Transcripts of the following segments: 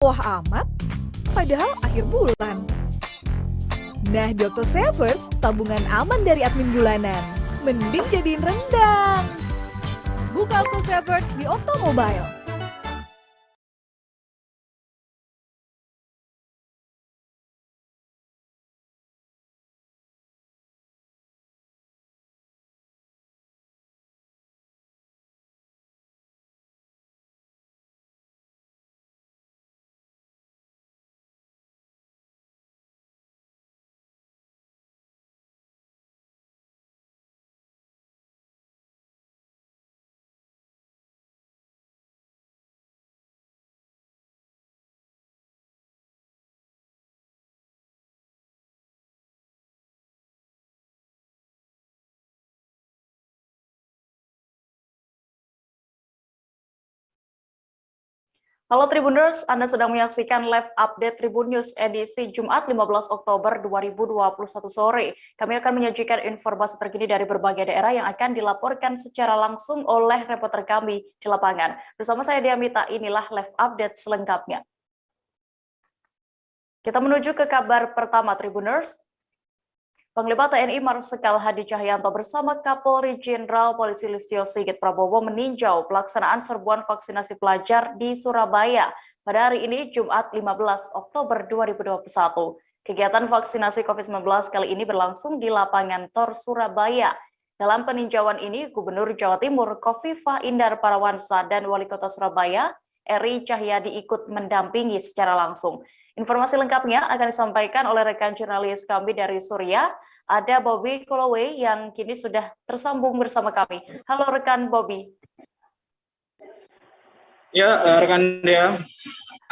Wah amat, padahal akhir bulan. Nah, Dr. Savers, tabungan aman dari admin bulanan. Mending jadiin rendang. Buka Dr. Savers di Okto Mobile. Halo Tribuners, Anda sedang menyaksikan live update Tribun News edisi Jumat 15 Oktober 2021 sore. Kami akan menyajikan informasi terkini dari berbagai daerah yang akan dilaporkan secara langsung oleh reporter kami di lapangan. Bersama saya Diamita, inilah live update selengkapnya. Kita menuju ke kabar pertama Tribuners. Panglima TNI Marsikal Hadi Cahyanto bersama Kapolri Jenderal Polisi Listio Sigit Prabowo meninjau pelaksanaan serbuan vaksinasi pelajar di Surabaya pada hari ini Jumat 15 Oktober 2021. Kegiatan vaksinasi COVID-19 kali ini berlangsung di lapangan Tor Surabaya. Dalam peninjauan ini, Gubernur Jawa Timur Khofifah Indar Parawansa dan Wali Kota Surabaya Eri Cahyadi ikut mendampingi secara langsung. Informasi lengkapnya akan disampaikan oleh rekan jurnalis kami dari Surya, ada Bobby Koloway yang kini sudah tersambung bersama kami. Halo rekan Bobby. Ya, rekan Dea.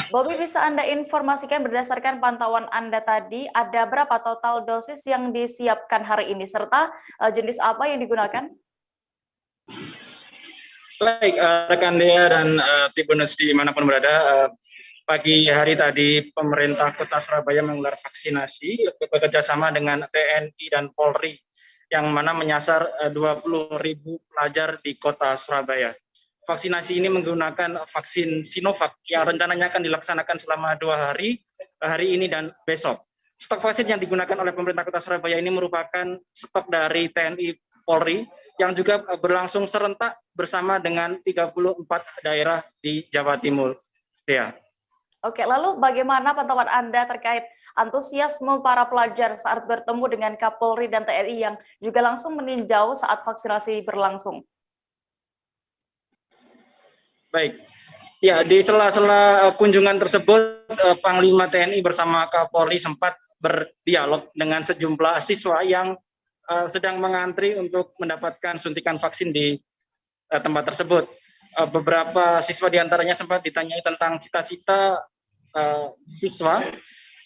Bobby, bisa Anda informasikan berdasarkan pantauan Anda tadi, ada berapa total dosis yang disiapkan hari ini, serta jenis apa yang digunakan? Baik, rekan Dea dan Tribuners dimanapun berada, pagi hari tadi pemerintah Kota Surabaya menggelar vaksinasi bekerjasama dengan TNI dan Polri yang mana menyasar 20.000 pelajar di Kota Surabaya. Vaksinasi ini menggunakan vaksin Sinovac yang rencananya akan dilaksanakan selama 2 hari ini dan besok. Stok vaksin yang digunakan oleh pemerintah Kota Surabaya ini merupakan stok dari TNI Polri yang juga berlangsung serentak bersama dengan 34 daerah di Jawa Timur. Ya. Oke, lalu bagaimana pantauan Anda terkait antusiasme para pelajar saat bertemu dengan Kapolri dan TNI yang juga langsung meninjau saat vaksinasi berlangsung? Baik, ya di sela-sela kunjungan tersebut, Panglima TNI bersama Kapolri sempat berdialog dengan sejumlah siswa yang sedang mengantri untuk mendapatkan suntikan vaksin di tempat tersebut. Beberapa siswa diantaranya sempat ditanyai tentang cita-cita siswa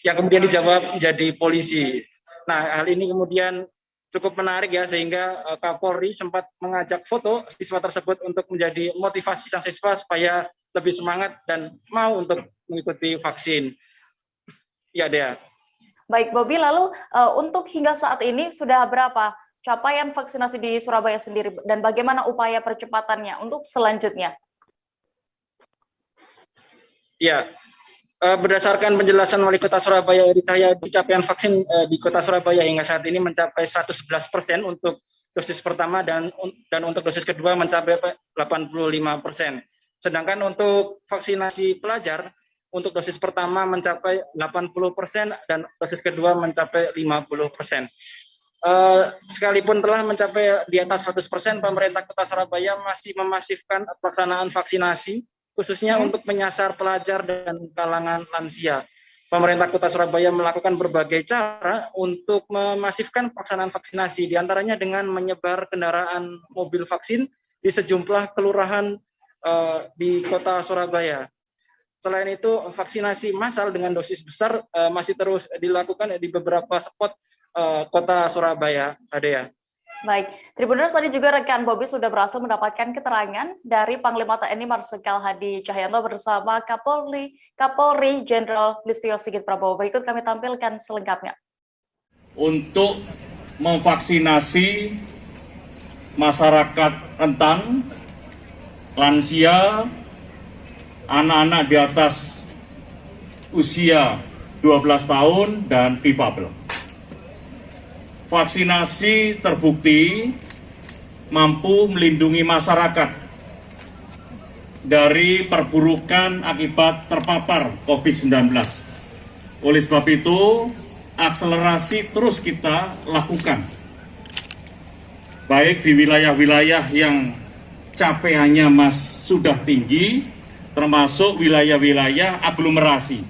yang kemudian dijawab menjadi polisi. Nah, hal ini kemudian cukup menarik ya, sehingga Kapolri sempat mengajak foto siswa tersebut untuk menjadi motivasi sang siswa supaya lebih semangat dan mau untuk mengikuti vaksin. Ya, Dea. Baik, Bobby, lalu untuk hingga saat ini sudah berapa capaian vaksinasi di Surabaya sendiri dan bagaimana upaya percepatannya untuk selanjutnya? Ya, berdasarkan penjelasan Wali Kota Surabaya Eri Cahyadi, capaian vaksin di Kota Surabaya hingga saat ini mencapai 111% untuk dosis pertama dan untuk dosis kedua mencapai 85%. Sedangkan untuk vaksinasi pelajar untuk dosis pertama mencapai 80% dan dosis kedua mencapai 50%. Sekalipun telah mencapai di atas 100%, pemerintah Kota Surabaya masih memasifkan pelaksanaan vaksinasi khususnya untuk menyasar pelajar dan kalangan lansia. Pemerintah Kota Surabaya melakukan berbagai cara untuk memasifkan pelaksanaan vaksinasi, diantaranya dengan menyebar kendaraan mobil vaksin di sejumlah kelurahan di Kota Surabaya. Selain itu, vaksinasi massal dengan dosis besar masih terus dilakukan di beberapa spot Kota Surabaya, Adea. Baik, Tribuners, tadi juga rekan Bobby sudah berhasil mendapatkan keterangan dari Panglima TNI Marsikal Hadi Cahyanto bersama Kapolri Jenderal Listio Sigit Prabowo. Berikut kami tampilkan selengkapnya. Untuk memvaksinasi masyarakat rentan, lansia, anak-anak di atas usia 12 tahun dan difabel. Vaksinasi terbukti mampu melindungi masyarakat dari perburukan akibat terpapar COVID-19. Oleh sebab itu, akselerasi terus kita lakukan, baik di wilayah-wilayah yang capaiannya sudah tinggi, termasuk wilayah-wilayah aglomerasi.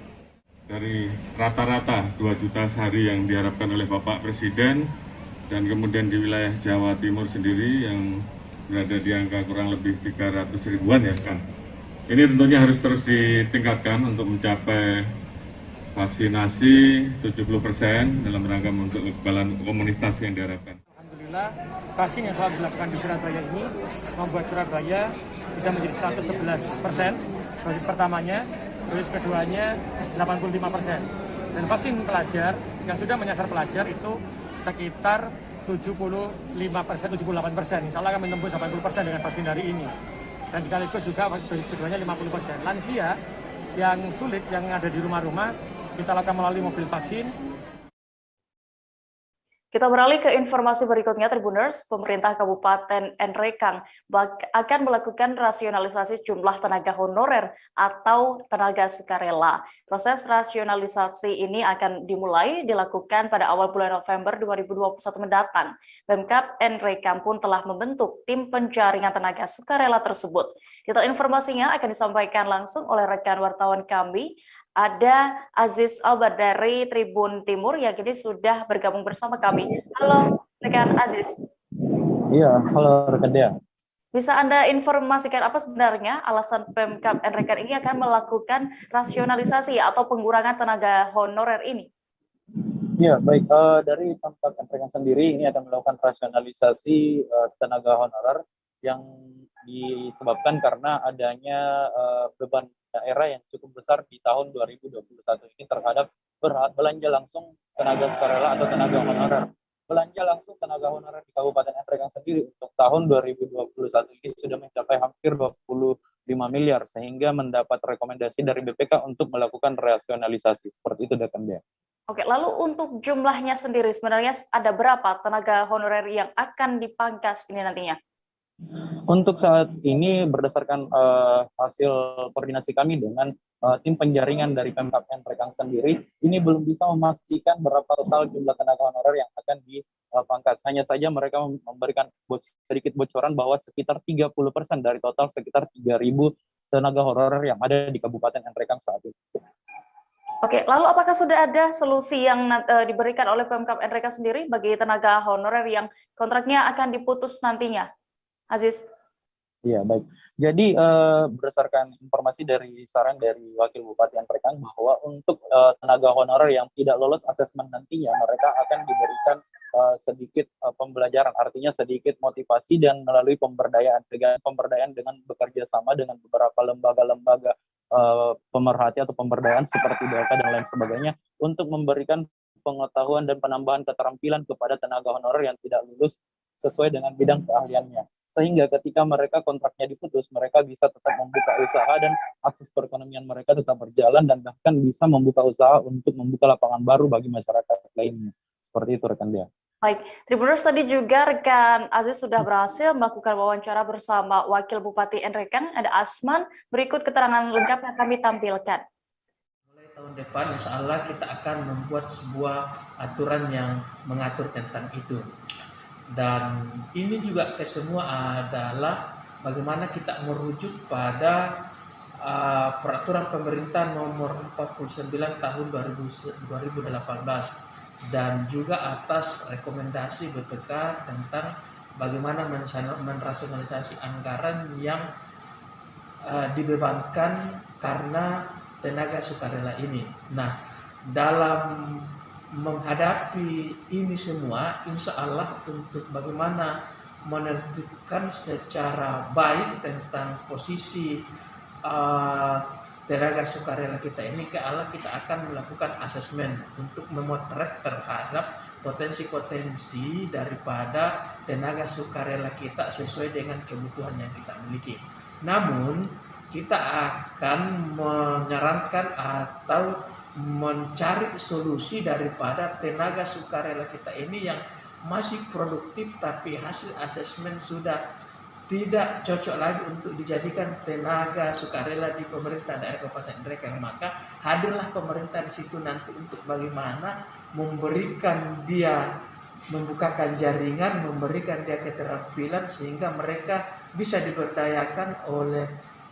Dari rata-rata 2 juta sehari yang diharapkan oleh Bapak Presiden, dan kemudian di wilayah Jawa Timur sendiri yang berada di angka kurang lebih 300 ribuan ya kan. Ini tentunya harus terus ditingkatkan untuk mencapai vaksinasi 70% dalam rangka untuk kekebalan komunitas yang diharapkan. Alhamdulillah, vaksin yang selalu dilakukan di Surabaya ini membuat Surabaya bisa menjadi 111% dosis pertamanya, dosis keduanya 85%. Dan vaksin pelajar yang sudah menyasar pelajar itu sekitar 75%, 78%. Insya Allah akan menembus 80% dengan vaksin hari ini. Dan sekaligus juga dosis keduanya 50%. Lansia yang sulit, yang ada di rumah-rumah, kita lakukan melalui mobil vaksin. Kita beralih ke informasi berikutnya, Tribuners. Pemerintah Kabupaten Nrekang akan melakukan rasionalisasi jumlah tenaga honorer atau tenaga sukarela. Proses rasionalisasi ini akan dilakukan pada awal bulan November 2021 mendatang. Pemkab Nrekang pun telah membentuk tim penjaringan tenaga sukarela tersebut. Detail informasinya akan disampaikan langsung oleh rekan wartawan kami. Ada Aziz Albar dari Tribun Timur yang kini sudah bergabung bersama kami. Halo, rekan Aziz. Iya, halo rekan Dea. Bisa Anda informasikan apa sebenarnya alasan Pemkab Nrekang ini akan melakukan rasionalisasi atau pengurangan tenaga honorer ini? Iya, baik. Dari Pemkab Nrekang sendiri ini akan melakukan rasionalisasi tenaga honorer yang disebabkan karena adanya beban daerah yang cukup besar di tahun 2021 ini terhadap belanja langsung tenaga sukarela atau tenaga honorer. Belanja langsung tenaga honorer di Kabupaten Nrekang sendiri untuk tahun 2021 ini sudah mencapai hampir 25 miliar sehingga mendapat rekomendasi dari BPK untuk melakukan rasionalisasi. Seperti itu rekan Dea. Oke, lalu untuk jumlahnya sendiri sebenarnya ada berapa tenaga honorer yang akan dipangkas ini nantinya? Untuk saat ini berdasarkan hasil koordinasi kami dengan tim penjaringan dari Pemkab Nrekang sendiri, ini belum bisa memastikan berapa total jumlah tenaga honorer yang akan dipangkas. Hanya saja mereka memberikan sedikit bocoran bahwa sekitar 30% dari total sekitar 3.000 tenaga honorer yang ada di Kabupaten Nrekang saat ini. Oke, lalu apakah sudah ada solusi yang diberikan oleh Pemkab Nrekang sendiri bagi tenaga honorer yang kontraknya akan diputus nantinya? Aziz. Iya, baik. Jadi berdasarkan informasi dari saran dari Wakil Bupati Nrekang bahwa untuk tenaga honorer yang tidak lolos asesmen nantinya, mereka akan diberikan sedikit pembelajaran, artinya sedikit motivasi dan melalui pemberdayaan dengan bekerja sama dengan beberapa lembaga-lembaga pemerhati atau pemberdayaan seperti DLK dan lain sebagainya untuk memberikan pengetahuan dan penambahan keterampilan kepada tenaga honorer yang tidak lulus sesuai dengan bidang keahliannya. Sehingga ketika mereka kontraknya diputus, mereka bisa tetap membuka usaha dan akses perekonomian mereka tetap berjalan dan bahkan bisa membuka usaha untuk membuka lapangan baru bagi masyarakat lainnya. Seperti itu rekan Dea. Baik, Tribuners, tadi juga rekan Aziz sudah berhasil melakukan wawancara bersama Wakil Bupati Nrekang, ada Asman. Berikut keterangan lengkap yang kami tampilkan. Mulai tahun depan, insya Allah kita akan membuat sebuah aturan yang mengatur tentang itu. Dan ini juga kesemua adalah bagaimana kita merujuk pada peraturan pemerintah nomor 49 tahun 2018 dan juga atas rekomendasi BPK tentang bagaimana menrasionalisasi anggaran yang dibebankan karena tenaga sukarela ini. Nah, dalam menghadapi ini semua, insya Allah untuk bagaimana menentukan secara baik tentang posisi tenaga sukarela kita ini, kita akan melakukan asesmen untuk memotret terhadap potensi-potensi daripada tenaga sukarela kita sesuai dengan kebutuhan yang kita miliki. Namun kita akan menyarankan atau mencari solusi daripada tenaga sukarela kita ini yang masih produktif tapi hasil asesmen sudah tidak cocok lagi untuk dijadikan tenaga sukarela di pemerintah daerah Kabupaten Nrekang. Maka hadirlah pemerintah di situ nanti untuk bagaimana memberikan dia, membukakan jaringan, memberikan dia keterampilan sehingga mereka bisa diberdayakan oleh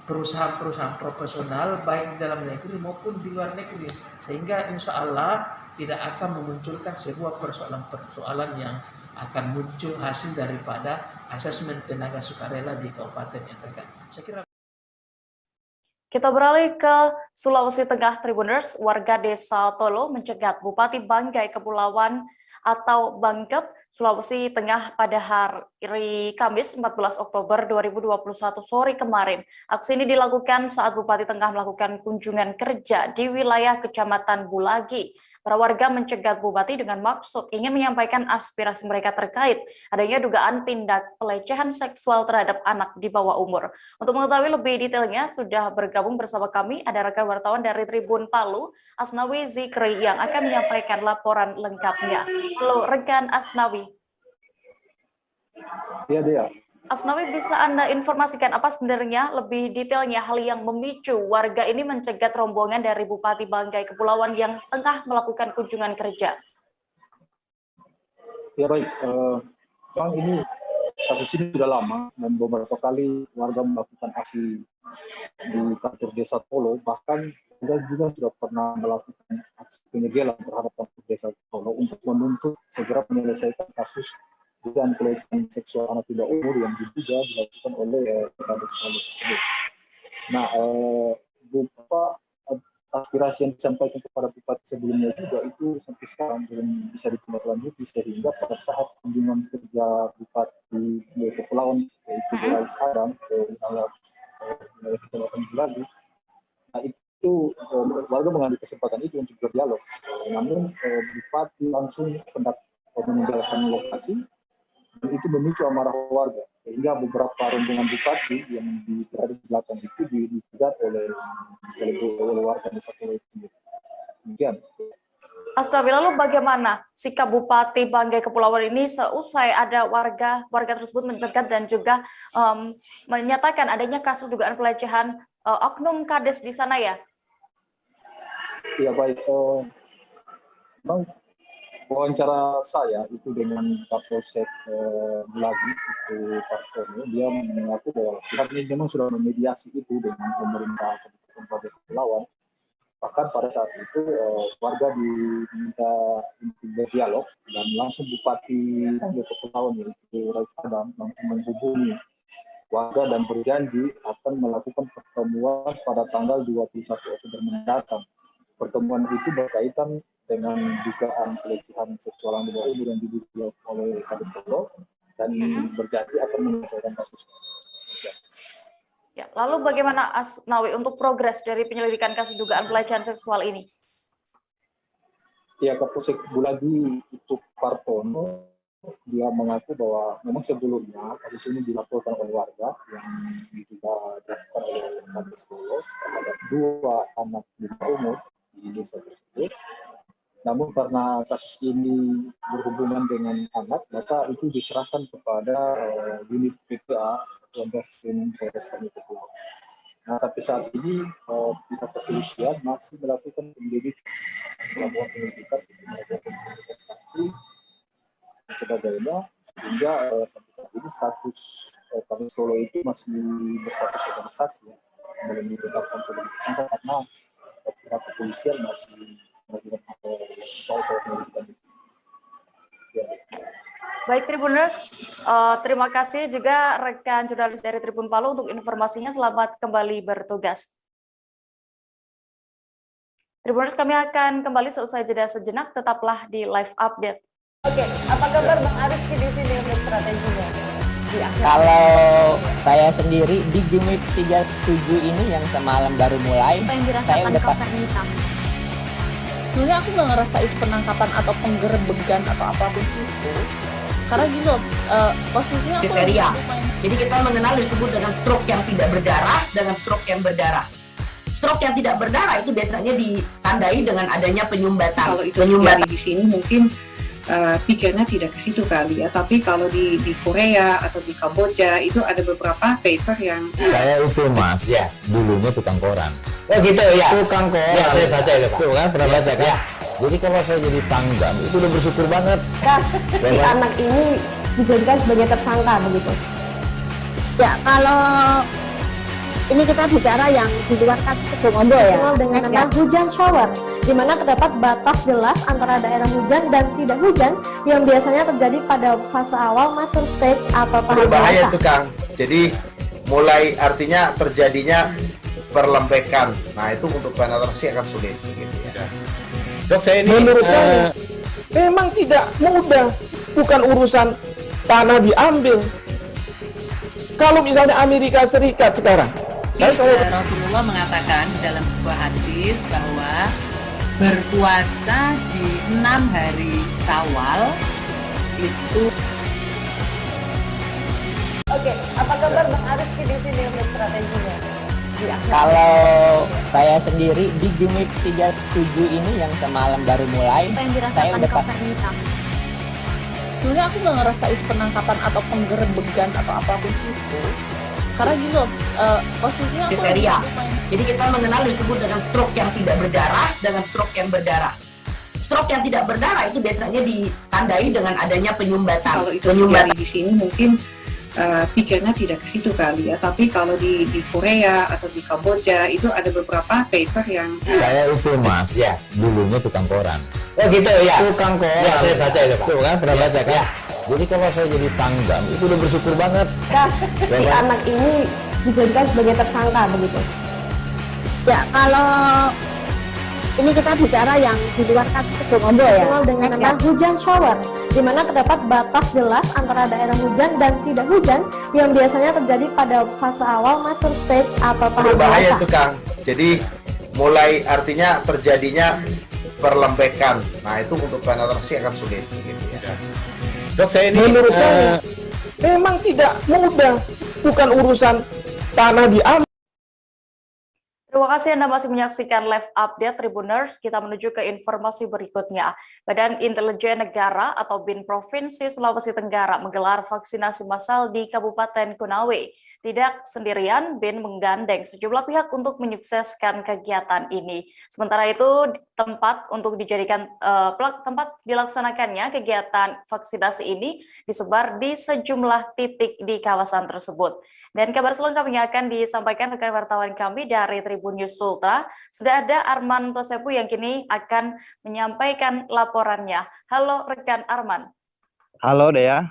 perusahaan-perusahaan profesional baik di dalam negeri maupun di luar negeri, sehingga insya Allah tidak akan memunculkan sebuah persoalan-persoalan yang akan muncul hasil daripada asesmen tenaga sukarela di Kabupaten Nrekang. Saya kira. Kita beralih ke Sulawesi Tengah, Tribuners. Warga Desa Tolo mencegat Bupati Banggai Kepulauan atau Bangkep, Sulawesi Tengah pada hari Kamis 14 Oktober 2021 sore kemarin. Aksi ini dilakukan saat Bupati Tengah melakukan kunjungan kerja di wilayah Kecamatan Bulagi. Para warga mencegat Bupati dengan maksud ingin menyampaikan aspirasi mereka terkait adanya dugaan tindak pelecehan seksual terhadap anak di bawah umur. Untuk mengetahui lebih detailnya, sudah bergabung bersama kami ada rekan wartawan dari Tribun Palu, Asnawi Zikri, yang akan menyampaikan laporan lengkapnya. Halo rekan Asnawi. Iya, dia. Asnawi, bisa Anda informasikan apa sebenarnya lebih detailnya hal yang memicu warga ini mencegat rombongan dari Bupati Banggai Kepulauan yang tengah melakukan kunjungan kerja? Ya baik, memang ini kasus ini sudah lama dan beberapa kali warga melakukan aksi di kantor desa Tolo, bahkan kita juga sudah pernah melakukan aksi penyegelan terhadap kantor desa Tolo untuk menuntut segera menyelesaikan kasus dugaan pelecehan seksual anak di bawah umur yang diduga dilakukan oleh Kades Palu tersebut. Nah, beberapa aspirasi yang disampaikan kepada bupati sebelumnya juga itu sampai sekarang belum bisa ditindaklanjuti, sehingga pada saat kunjungan kerja bupati di Kepulauan yaitu Rais Adam ke wilayah Kecamatan Bulagi, nah itu warga mengambil kesempatan itu untuk berdialog. Namun bupati langsung hendak meninggalkan lokasi. Dan itu memicu amarah warga, sehingga beberapa rombongan bupati yang berada di belakang itu dicegat oleh warga desa Tolo itu sendiri. Demikian. Asnawi, lalu bagaimana sikap Bupati Banggai Kepulauan ini seusai ada warga tersebut mencegat dan juga menyatakan adanya kasus dugaan pelecehan oknum Kades di sana ya? Ya baik, memang wawancara saya itu dengan Kapolsek Bulagi itu Pak Tono, dia mengaku bahwa pihaknya memang sudah memediasi itu dengan pemerintah Kabupaten Banggai Kepulauan. Bahkan pada saat itu warga diminta untuk berdialog dan langsung Bupati Banggai Kepulauan yaitu Rais Adam langsung menghubungi warga dan berjanji akan melakukan pertemuan pada tanggal 21 Oktober mendatang. Pertemuan itu berkaitan dengan dugaan pelecehan seksual di bawah umur yang diduga oleh Kades Tolo dan berjanji akan menyelesaikan kasus. Ya, lalu bagaimana Asnawi untuk progres dari penyelidikan kasus dugaan pelecehan seksual ini? Ya, Kapolsek Bulagi itu Partono, dia mengaku bahwa memang sebelumnya kasus ini dilaporkan oleh warga yang diduga dilakukan oleh Kades Tolo terhadap 2 anak di bawah umur di desa tersebut. Namun karena kasus ini berhubungan dengan anak, maka itu diserahkan kepada unit PPA Satuan Reskrim Polres Kepulauan. Nah, sampai saat ini pihak kepolisian masih melakukan penyelidikan, melakukan saksi dan sebagainya, sehingga sampai saat ini status Kades Tolo itu masih berstatus sebagai saksi, belum ditetapkan sebagai tersangka karena pihak kepolisian masih Baik Tribuners, terima kasih juga rekan jurnalis dari Tribun Palu untuk informasinya. Selamat kembali bertugas. Tribuners, kami akan kembali seusai jeda sejenak. Tetaplah di live update. Oke, apa kabar Bang Ariski di sini untuk strateginya? Kalau saya sendiri di game week 37 ini yang semalam baru mulai, saya udah pasti. Sebenarnya aku nggak ngerasa itu penangkapan atau penggerebegan atau apapun itu. Karena gini loh, posisinya aku kriteria. Jadi kita mengenal disebut dengan stroke yang tidak berdarah dengan stroke yang berdarah. Stroke yang tidak berdarah itu biasanya ditandai dengan adanya penyumbatan. Kalau itu terjadi di sini mungkin pikirnya tidak ke situ kali ya. Tapi kalau di Korea atau di Kamboja itu ada beberapa paper yang saya itu mas, ya dulunya tukang koran. Oh gitu ya. Tukang koran. Ya, saya baca itu Pak. Tuh kan pernah baca kan? Ya. Jadi kalau saya jadi pangdam itu udah bersyukur banget. Si anak ini dijadikan sebagai tersangka begitu. Ya kalau ini kita bicara yang di luar kasus Sebongondo ya. Dengan nama hujan shower, di mana terdapat batas jelas antara daerah hujan dan tidak hujan yang biasanya terjadi pada fase awal mature stage atau tahap berbahaya dewasa. itu Kang. Jadi mulai artinya terjadinya perlembekan. Nah itu untuk penetrasi akan sulit. Gitu ya. Dok, saya ini menurut saya memang tidak mudah, bukan urusan tanah diambil. Kalau misalnya Amerika Serikat sekarang, Rasulullah mengatakan dalam sebuah hadis bahwa berpuasa di 6 hari Syawal itu. Oke, apa kabar Bang Ariski di sini untuk strateginya? Kalau saya sendiri di Gimik 37 ini yang semalam baru mulai, saya udah sebenarnya aku nggak ngerasa itu penangkapan atau penggerebegan atau apapun itu. Karena gini loh, posisinya aku kriteria. Jadi kita mengenal disebut dengan stroke yang tidak berdarah dengan stroke yang berdarah. Stroke yang tidak berdarah itu biasanya ditandai dengan adanya penyumbatan. Kalau itu terjadi di sini mungkin pikirnya tidak ke situ kali ya. Tapi kalau di Korea atau di Kamboja itu ada beberapa paper yang saya itu mas, ya dulunya tukang koran. Oh gitu ya. Tukang koran. Ya, saya baca itu Pak. Tuh kan pernah baca kan? Ya. Jadi kalau saya jadi pangdam itu udah bersyukur banget. Si anak ini dijadikan sebagai tersangka begitu. Ya kalau ini kita bicara yang di luar kasus Sebongondo ya. Dengan nama hujan shower, di mana terdapat batas jelas antara daerah hujan dan tidak hujan yang biasanya terjadi pada fase awal mature stage atau tahap berbahaya dewasa. itu Kang. Jadi mulai artinya terjadinya perlembekan. Nah itu untuk penetrasi akan sulit. Gitu ya. Dok, saya ini menurut saya memang tidak mudah, bukan urusan tanah diambil. Terima kasih Anda masih menyaksikan live update Tribuners. Kita menuju ke informasi berikutnya. Badan Intelijen Negara atau BIN Provinsi Sulawesi Tenggara menggelar vaksinasi massal di Kabupaten Konawe. Tidak sendirian, BIN menggandeng sejumlah pihak untuk menyukseskan kegiatan ini. Sementara itu, tempat untuk dijadikan tempat dilaksanakannya kegiatan vaksinasi ini disebar di sejumlah titik di kawasan tersebut. Dan kabar selengkapnya akan disampaikan rekan wartawan kami dari Tribun News Sultra. Sudah ada Arman Tosepu yang kini akan menyampaikan laporannya. Halo rekan Arman. Halo Dea.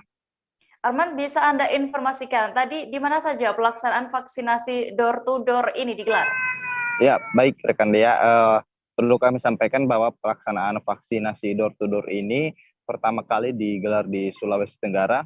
Arman, bisa Anda informasikan tadi di mana saja pelaksanaan vaksinasi door to door ini digelar? Ya, baik rekan Dea. Perlu kami sampaikan bahwa pelaksanaan vaksinasi door to door ini pertama kali digelar di Sulawesi Tenggara.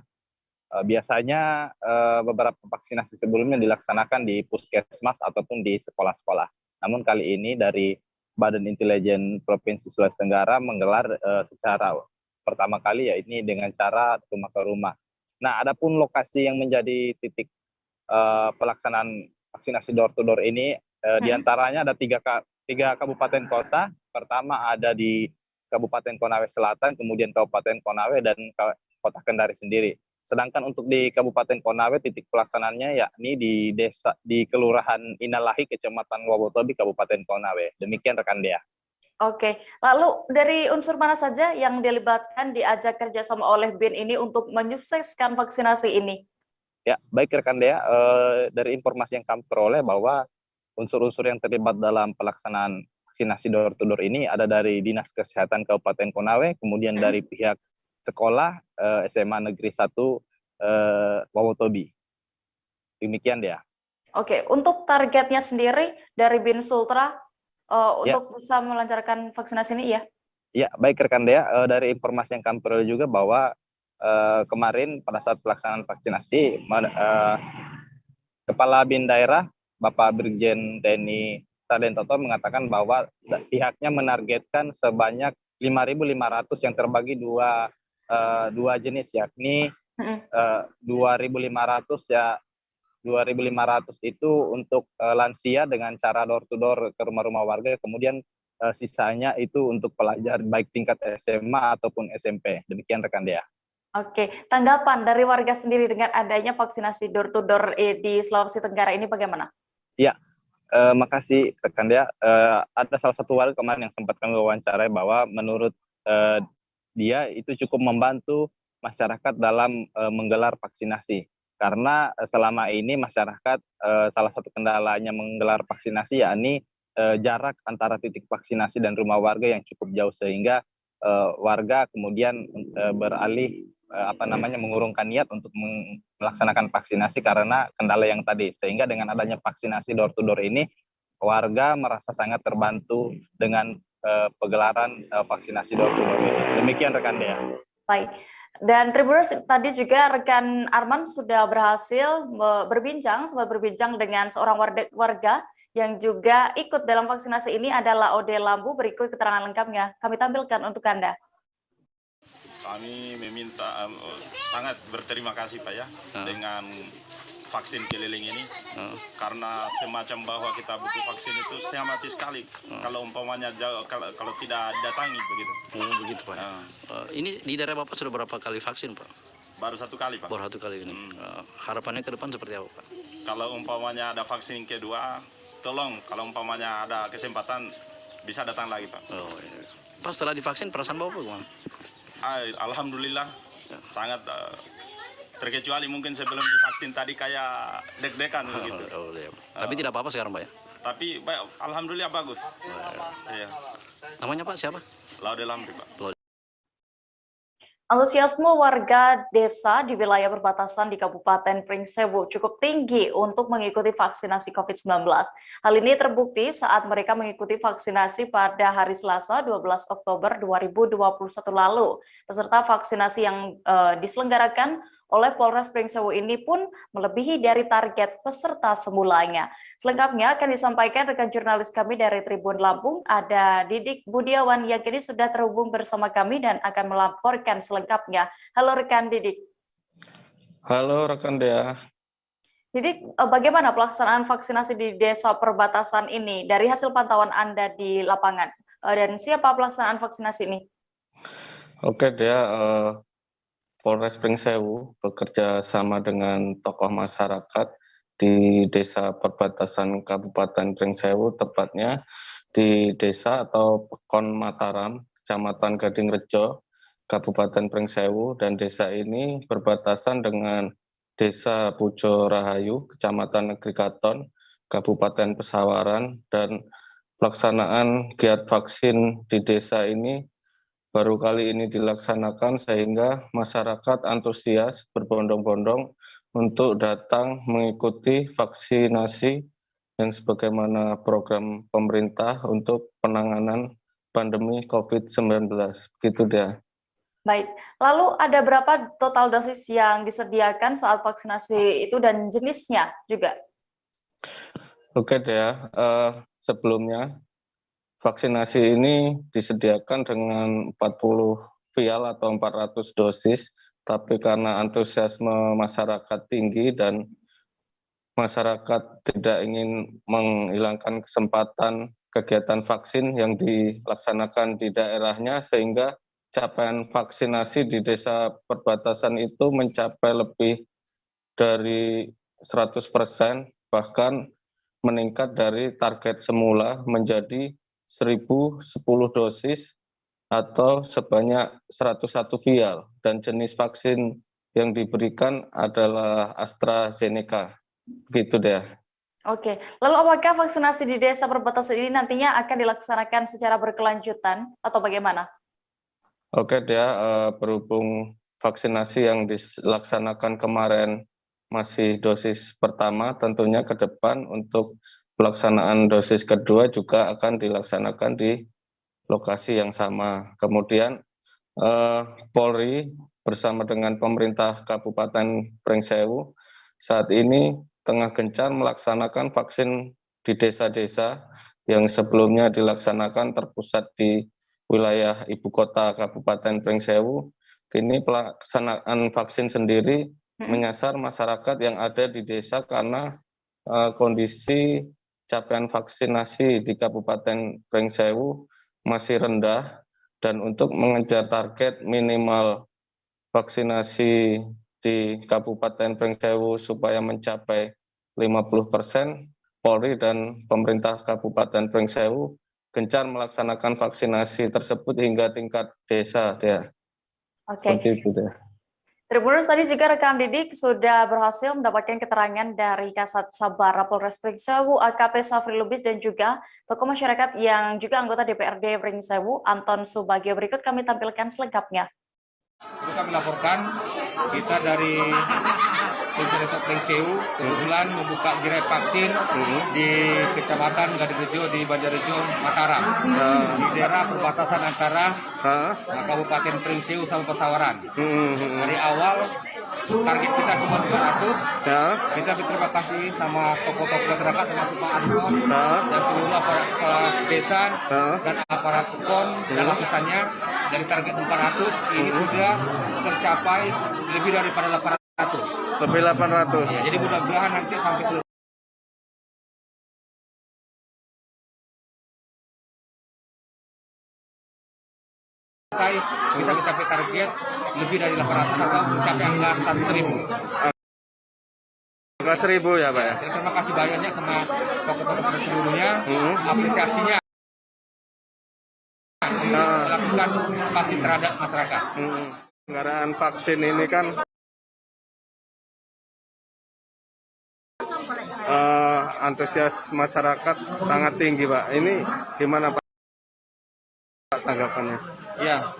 Biasanya beberapa vaksinasi sebelumnya dilaksanakan di puskesmas ataupun di sekolah-sekolah. Namun kali ini dari Badan Intelijen Provinsi Sulawesi Tenggara menggelar secara pertama kali ya ini dengan cara rumah ke rumah. Nah, adapun lokasi yang menjadi titik pelaksanaan vaksinasi door to door ini diantaranya ada tiga kabupaten kota. Pertama ada di Kabupaten Konawe Selatan, kemudian Kabupaten Konawe dan Kota Kendari sendiri. Sedangkan untuk di Kabupaten Konawe titik pelaksanaannya yakni di Kelurahan Inalahi, Kecamatan Wawotobi, Kabupaten Konawe. Demikian rekan Dea. Oke, lalu dari unsur mana saja yang dilibatkan diajak kerjasama oleh BIN ini untuk menyukseskan vaksinasi ini? Ya, baik rekan Dea, dari informasi yang kami peroleh bahwa unsur-unsur yang terlibat dalam pelaksanaan vaksinasi door to door ini ada dari Dinas Kesehatan Kabupaten Konawe, kemudian dari pihak sekolah SMA Negeri 1 Wawotobi. Demikian Dea. Oke, untuk targetnya sendiri dari BIN Sultra untuk bisa melancarkan vaksinasi ini ya? Ya, baik rekan Dea, dari informasi yang kami peroleh juga bahwa kemarin pada saat pelaksanaan vaksinasi, Kepala BIN Daerah, Bapak Brigjen TNI Raden Toto mengatakan bahwa pihaknya menargetkan sebanyak 5.500 yang terbagi dua dua jenis, yakni 2.500 ya. 2.500 itu untuk lansia dengan cara door to door ke rumah-rumah warga, kemudian sisanya itu untuk pelajar baik tingkat SMA ataupun SMP. Demikian rekan Dea. Oke, tanggapan dari warga sendiri dengan adanya vaksinasi door to door di Sulawesi Tenggara ini bagaimana? Ya, makasih rekan Dea. Ada salah satu warga kemarin yang sempat kami wawancarai bahwa menurut dia itu cukup membantu masyarakat dalam menggelar vaksinasi. Karena selama ini masyarakat salah satu kendalanya menggelar vaksinasi yakni jarak antara titik vaksinasi dan rumah warga yang cukup jauh, sehingga warga kemudian beralih mengurungkan niat untuk melaksanakan vaksinasi karena kendala yang tadi. Sehingga dengan adanya vaksinasi door to door ini, warga merasa sangat terbantu dengan pegelaran vaksinasi door to door ini. Demikian rekan Dea. Baik. Dan Tribuners, tadi juga rekan Arman sudah berhasil berbincang dengan seorang warga yang juga ikut dalam vaksinasi ini adalah Ode Lambu. Berikut keterangan lengkapnya kami tampilkan untuk Anda. Kami meminta sangat berterima kasih Pak ya dengan vaksin keliling ini, karena semacam bahwa kita butuh vaksin itu setengah mati sekali kalau umpamanya kalau tidak datangi begitu. Begitu Pak. Ini di daerah Bapak sudah berapa kali vaksin Pak? Baru 1 kali Pak. Baru 1 kali ini. Harapannya ke depan seperti apa Pak? Kalau umpamanya ada vaksin kedua, tolong kalau umpamanya ada kesempatan bisa datang lagi Pak. Oh, iya. Pas setelah divaksin perasaan Bapak gimana? Alhamdulillah sangat terkecuali mungkin sebelum divaksin tadi kayak deg-degan gitu. Iya. Tapi tidak apa-apa sekarang Pak ya? Tapi alhamdulillah bagus. Iya. Namanya Pak siapa? Laude Lamri Pak. Antusiasme warga desa di wilayah perbatasan di Kabupaten Pringsewu cukup tinggi untuk mengikuti vaksinasi COVID-19. Hal ini terbukti saat mereka mengikuti vaksinasi pada hari Selasa 12 Oktober 2021 lalu. Peserta vaksinasi yang diselenggarakan oleh Polres Pringsewu ini pun melebihi dari target peserta semulanya. Selengkapnya akan disampaikan rekan jurnalis kami dari Tribun Lampung, ada Didik Budiawan yang kini sudah terhubung bersama kami dan akan melaporkan selengkapnya. Halo rekan Didik. Halo rekan Dea. Didik, bagaimana pelaksanaan vaksinasi di desa perbatasan ini dari hasil pantauan Anda di lapangan? Dan siapa pelaksanaan vaksinasi ini? Oke Dea, Polres Pringsewu bekerja sama dengan tokoh masyarakat di desa perbatasan Kabupaten Pringsewu, tepatnya di desa atau Pekon Mataram, Kecamatan Gadingrejo, Kabupaten Pringsewu, dan desa ini berbatasan dengan Desa Pujo Rahayu, Kecamatan Negeri Katon, Kabupaten Pesawaran, dan pelaksanaan giat vaksin di desa ini baru kali ini dilaksanakan sehingga masyarakat antusias berbondong-bondong untuk datang mengikuti vaksinasi yang sebagaimana program pemerintah untuk penanganan pandemi COVID-19. Gitu dia. Baik, lalu ada berapa total dosis yang disediakan saat vaksinasi itu dan jenisnya juga? Oke Dea, sebelumnya vaksinasi ini disediakan dengan 40 vial atau 400 dosis, tapi karena antusiasme masyarakat tinggi dan masyarakat tidak ingin menghilangkan kesempatan kegiatan vaksin yang dilaksanakan di daerahnya, sehingga capaian vaksinasi di desa perbatasan itu mencapai lebih dari 100%, bahkan meningkat dari target semula menjadi 1.010 dosis atau sebanyak 101 vial, dan jenis vaksin yang diberikan adalah AstraZeneca. Begitu deh. Oke, lalu apakah vaksinasi di desa perbatasan ini nantinya akan dilaksanakan secara berkelanjutan atau bagaimana? Oke Dea, berhubung vaksinasi yang dilaksanakan kemarin masih dosis pertama, tentunya ke depan untuk pelaksanaan dosis kedua juga akan dilaksanakan di lokasi yang sama. Kemudian Polri bersama dengan pemerintah Kabupaten Pringsewu saat ini tengah gencar melaksanakan vaksin di desa-desa yang sebelumnya dilaksanakan terpusat di wilayah ibu kota Kabupaten Pringsewu, kini pelaksanaan vaksin sendiri menyasar masyarakat yang ada di desa karena kondisi capaian vaksinasi di Kabupaten Pringsewu masih rendah, dan untuk mengejar target minimal vaksinasi di Kabupaten Pringsewu supaya mencapai 50%, Polri dan pemerintah Kabupaten Pringsewu gencar melaksanakan vaksinasi tersebut hingga tingkat desa, ya. Oke. Tribuners, tadi juga rekan Didik sudah berhasil mendapatkan keterangan dari Kasat Sabara Polres Pringsewu, AKP Safri Lubis, dan juga tokoh masyarakat yang juga anggota DPRD Pringsewu, Anton Subagio. Berikut kami tampilkan selengkapnya. Kami laporkan, kita dari Desa Pringsewu kebetulan membuka gerai vaksin di Kecamatan Gadirejo di Banjarrejo, Mataram, di daerah perbatasan antara Kabupaten Pringsewu sama Pesawaran. Dari awal target kita cuma 200. Kita berterima kasih sama tokoh-tokoh masyarakat, sama Pak Anton dan seluruh aparat desa dan aparat PON dan lapisannya. Dari target 400 ini sudah tercapai lebih daripada 800. Lebih 800. Ya, jadi mudah-mudahan nanti sampai selesai kita mencapai target lebih dari 800 atau mencapai angka 1.000. Angka 1.000 ya, Pak ya. Terima kasih banyaknya sama tokoh-tokoh seluruhnya, apresiasinya melakukan vaksin terhadap masyarakat. Penggunaan vaksin ini kan antusias masyarakat sangat tinggi, Pak. Ini gimana, Pak, tanggapannya? Ya,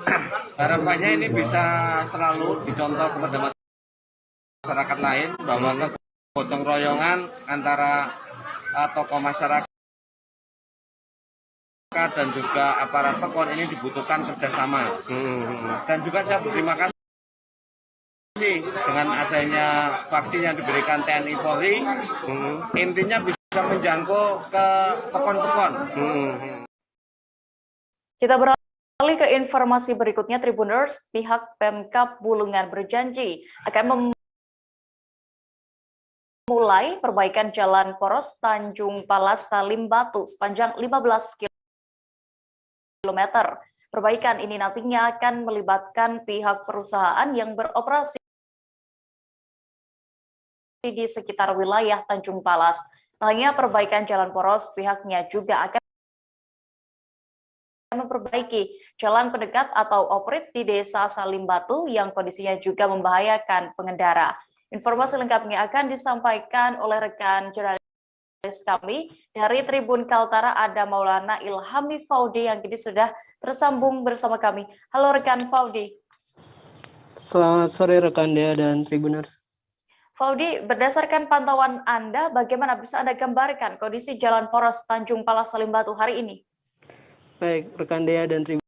harapannya ini bisa selalu dicontoh kepada masyarakat lain bahwa gotong royongan antara tokoh masyarakat dan juga aparat PON ini dibutuhkan kerjasama. Dan juga saya berterima kasih dengan adanya vaksin yang diberikan TNI Polri, intinya bisa menjangkau ke PON-PON. Kita beralih ke informasi berikutnya, Tribuners. Pihak Pemkab Bulungan berjanji akan memulai perbaikan jalan poros Tanjung Palas Salim Batu sepanjang 15 km. Perbaikan ini nantinya akan melibatkan pihak perusahaan yang beroperasi di sekitar wilayah Tanjung Palas. Tak hanya perbaikan jalan poros, pihaknya juga akan memperbaiki jalan pendekat atau oprit di Desa Salim Batu yang kondisinya juga membahayakan pengendara. Informasi lengkapnya akan disampaikan oleh rekan jurnalis kami dari Tribun Kaltara, ada Maulana Ilhami Faudi yang kini sudah tersambung bersama kami. Halo rekan Faudi. Selamat sore rekan Dea dan Tribuners. Faudi, berdasarkan pantauan Anda, bagaimana bisa Anda gambarkan kondisi jalan poros Tanjung Palas Salim Batu hari ini? Baik, rekan Dea dan Tribuners,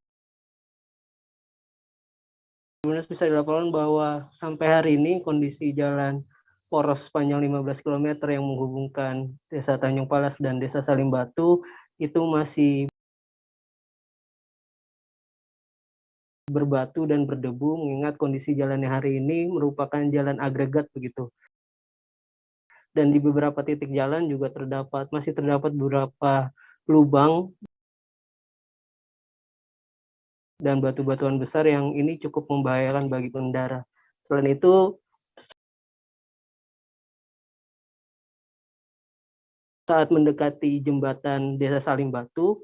bisa dilaporkan bahwa sampai hari ini kondisi jalan poros sepanjang 15 km yang menghubungkan Desa Tanjung Palas dan Desa Salim Batu itu masih berbatu dan berdebu, mengingat kondisi jalannya hari ini merupakan jalan agregat begitu. Dan di beberapa titik jalan juga masih terdapat beberapa lubang dan batu-batuan besar yang ini cukup membahayakan bagi pengendara. Selain itu, saat mendekati jembatan Desa Salim Batu,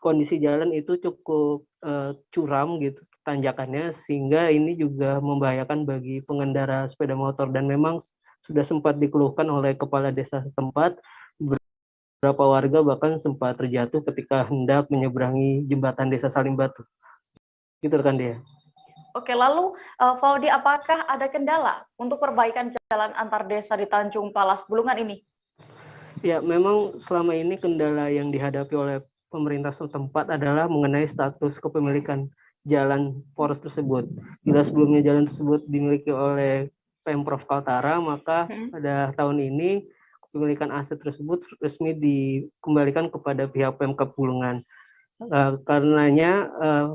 kondisi jalan itu cukup curam gitu tanjakannya, sehingga ini juga membahayakan bagi pengendara sepeda motor. Dan memang sudah sempat dikeluhkan oleh kepala desa setempat, beberapa warga bahkan sempat terjatuh ketika hendak menyeberangi jembatan Desa Salim Batu. Gitu kan dia. Oke, lalu Faudi, apakah ada kendala untuk perbaikan jalan antar desa di Tanjung Palas Bulungan ini? Ya, memang selama ini kendala yang dihadapi oleh pemerintah setempat adalah mengenai status kepemilikan jalan poros tersebut. Bila sebelumnya jalan tersebut dimiliki oleh Pemprov Kaltara, maka pada tahun ini kepemilikan aset tersebut resmi dikembalikan kepada pihak Pemkab Bulungan. Karenanya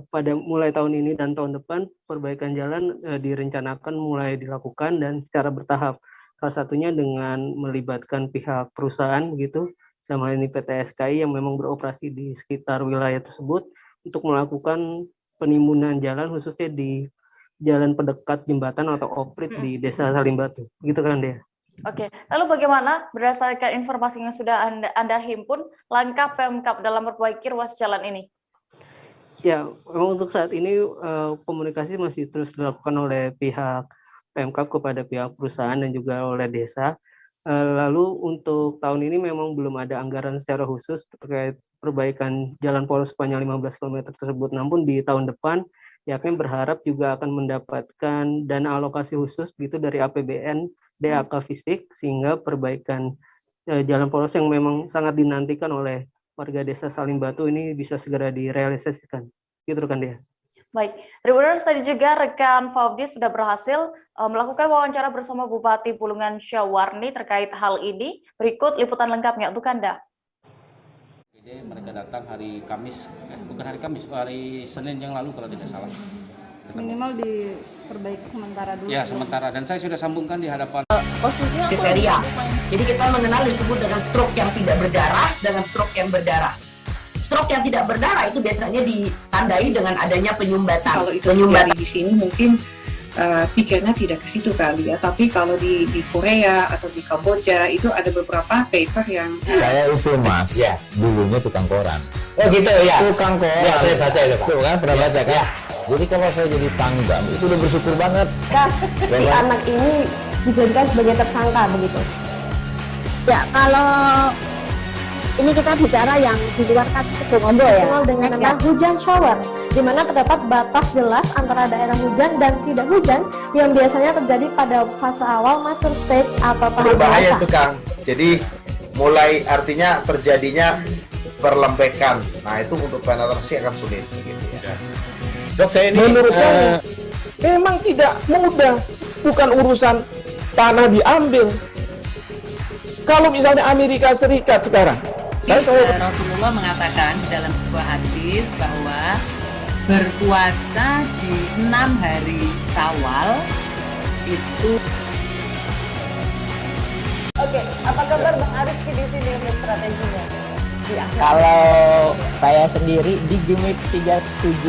pada mulai tahun ini dan tahun depan perbaikan jalan direncanakan mulai dilakukan dan secara bertahap. Salah satunya dengan melibatkan pihak perusahaan begitu, dalam hal ini PT SKI yang memang beroperasi di sekitar wilayah tersebut untuk melakukan penimbunan jalan khususnya di jalan pendekat jembatan atau oprit di Desa Salimbatu. Begitu kan, Dea? Oke, lalu bagaimana berdasarkan informasi yang sudah Anda himpun, langkah Pemkab dalam memperbaiki ruas jalan ini? Ya, memang untuk saat ini komunikasi masih terus dilakukan oleh pihak Pemkab kepada pihak perusahaan dan juga oleh desa. Lalu untuk tahun ini memang belum ada anggaran secara khusus terkait perbaikan jalan polos sepanjang 15 km tersebut. Namun di tahun depan, ya kami berharap juga akan mendapatkan dana alokasi khusus gitu dari APBN DAK Fisik sehingga perbaikan jalan polos yang memang sangat dinantikan oleh warga Desa Salimbatu ini bisa segera direalisasikan. Gitu kan dia. Baik, Tribuners, tadi juga rekan Fauzi sudah berhasil melakukan wawancara bersama Bupati Bulungan Syawarni terkait hal ini. Berikut liputan lengkapnya untuk Anda. Jadi mereka datang hari Kamis, bukan hari Kamis, hari Senin yang lalu kalau tidak salah. Minimal diperbaiki sementara dulu. Ya, sementara. Dan saya sudah sambungkan di hadapan kriteria. Jadi kita mengenal disebut dengan stroke yang tidak berdarah dengan stroke yang berdarah. Stroke yang tidak berdarah itu biasanya ditandai dengan adanya penyumbatan. Kalau itu terjadi di sini mungkin pikirnya tidak ke situ kali ya. Tapi kalau di Korea atau di Kamboja itu ada beberapa paper yang saya itu Mas, ya, dulunya tukang koran. Oh gitu ya. Tukang koran. Ya, saya baca itu, Pak. Tuh kan pernah baca kan? Ya. Jadi kalau saya jadi Pangdam itu udah bersyukur banget. Si anak ini dijadikan sebagai tersangka begitu. Ya, kalau ini kita bicara yang di luar kasus Sebongombo ya. Dikenal dengan nama hujan shower, di mana terdapat batas jelas antara daerah hujan dan tidak hujan yang biasanya terjadi pada fase awal mature stage atau tahap berbahaya dewasa. itu Kang. Jadi mulai artinya terjadinya perlembekan. Nah itu untuk penetrasi akan sulit. Gitu ya. Dok, saya ini menurut saya memang tidak mudah, bukan urusan tanah diambil. Kalau misalnya Amerika Serikat sekarang, Rasulullah mengatakan dalam sebuah hadis bahwa berpuasa di 6 hari Syawal itu. Oke, apa kabar Bang Ariski di sini untuk strateginya? Kalau saya sendiri di Jumit 37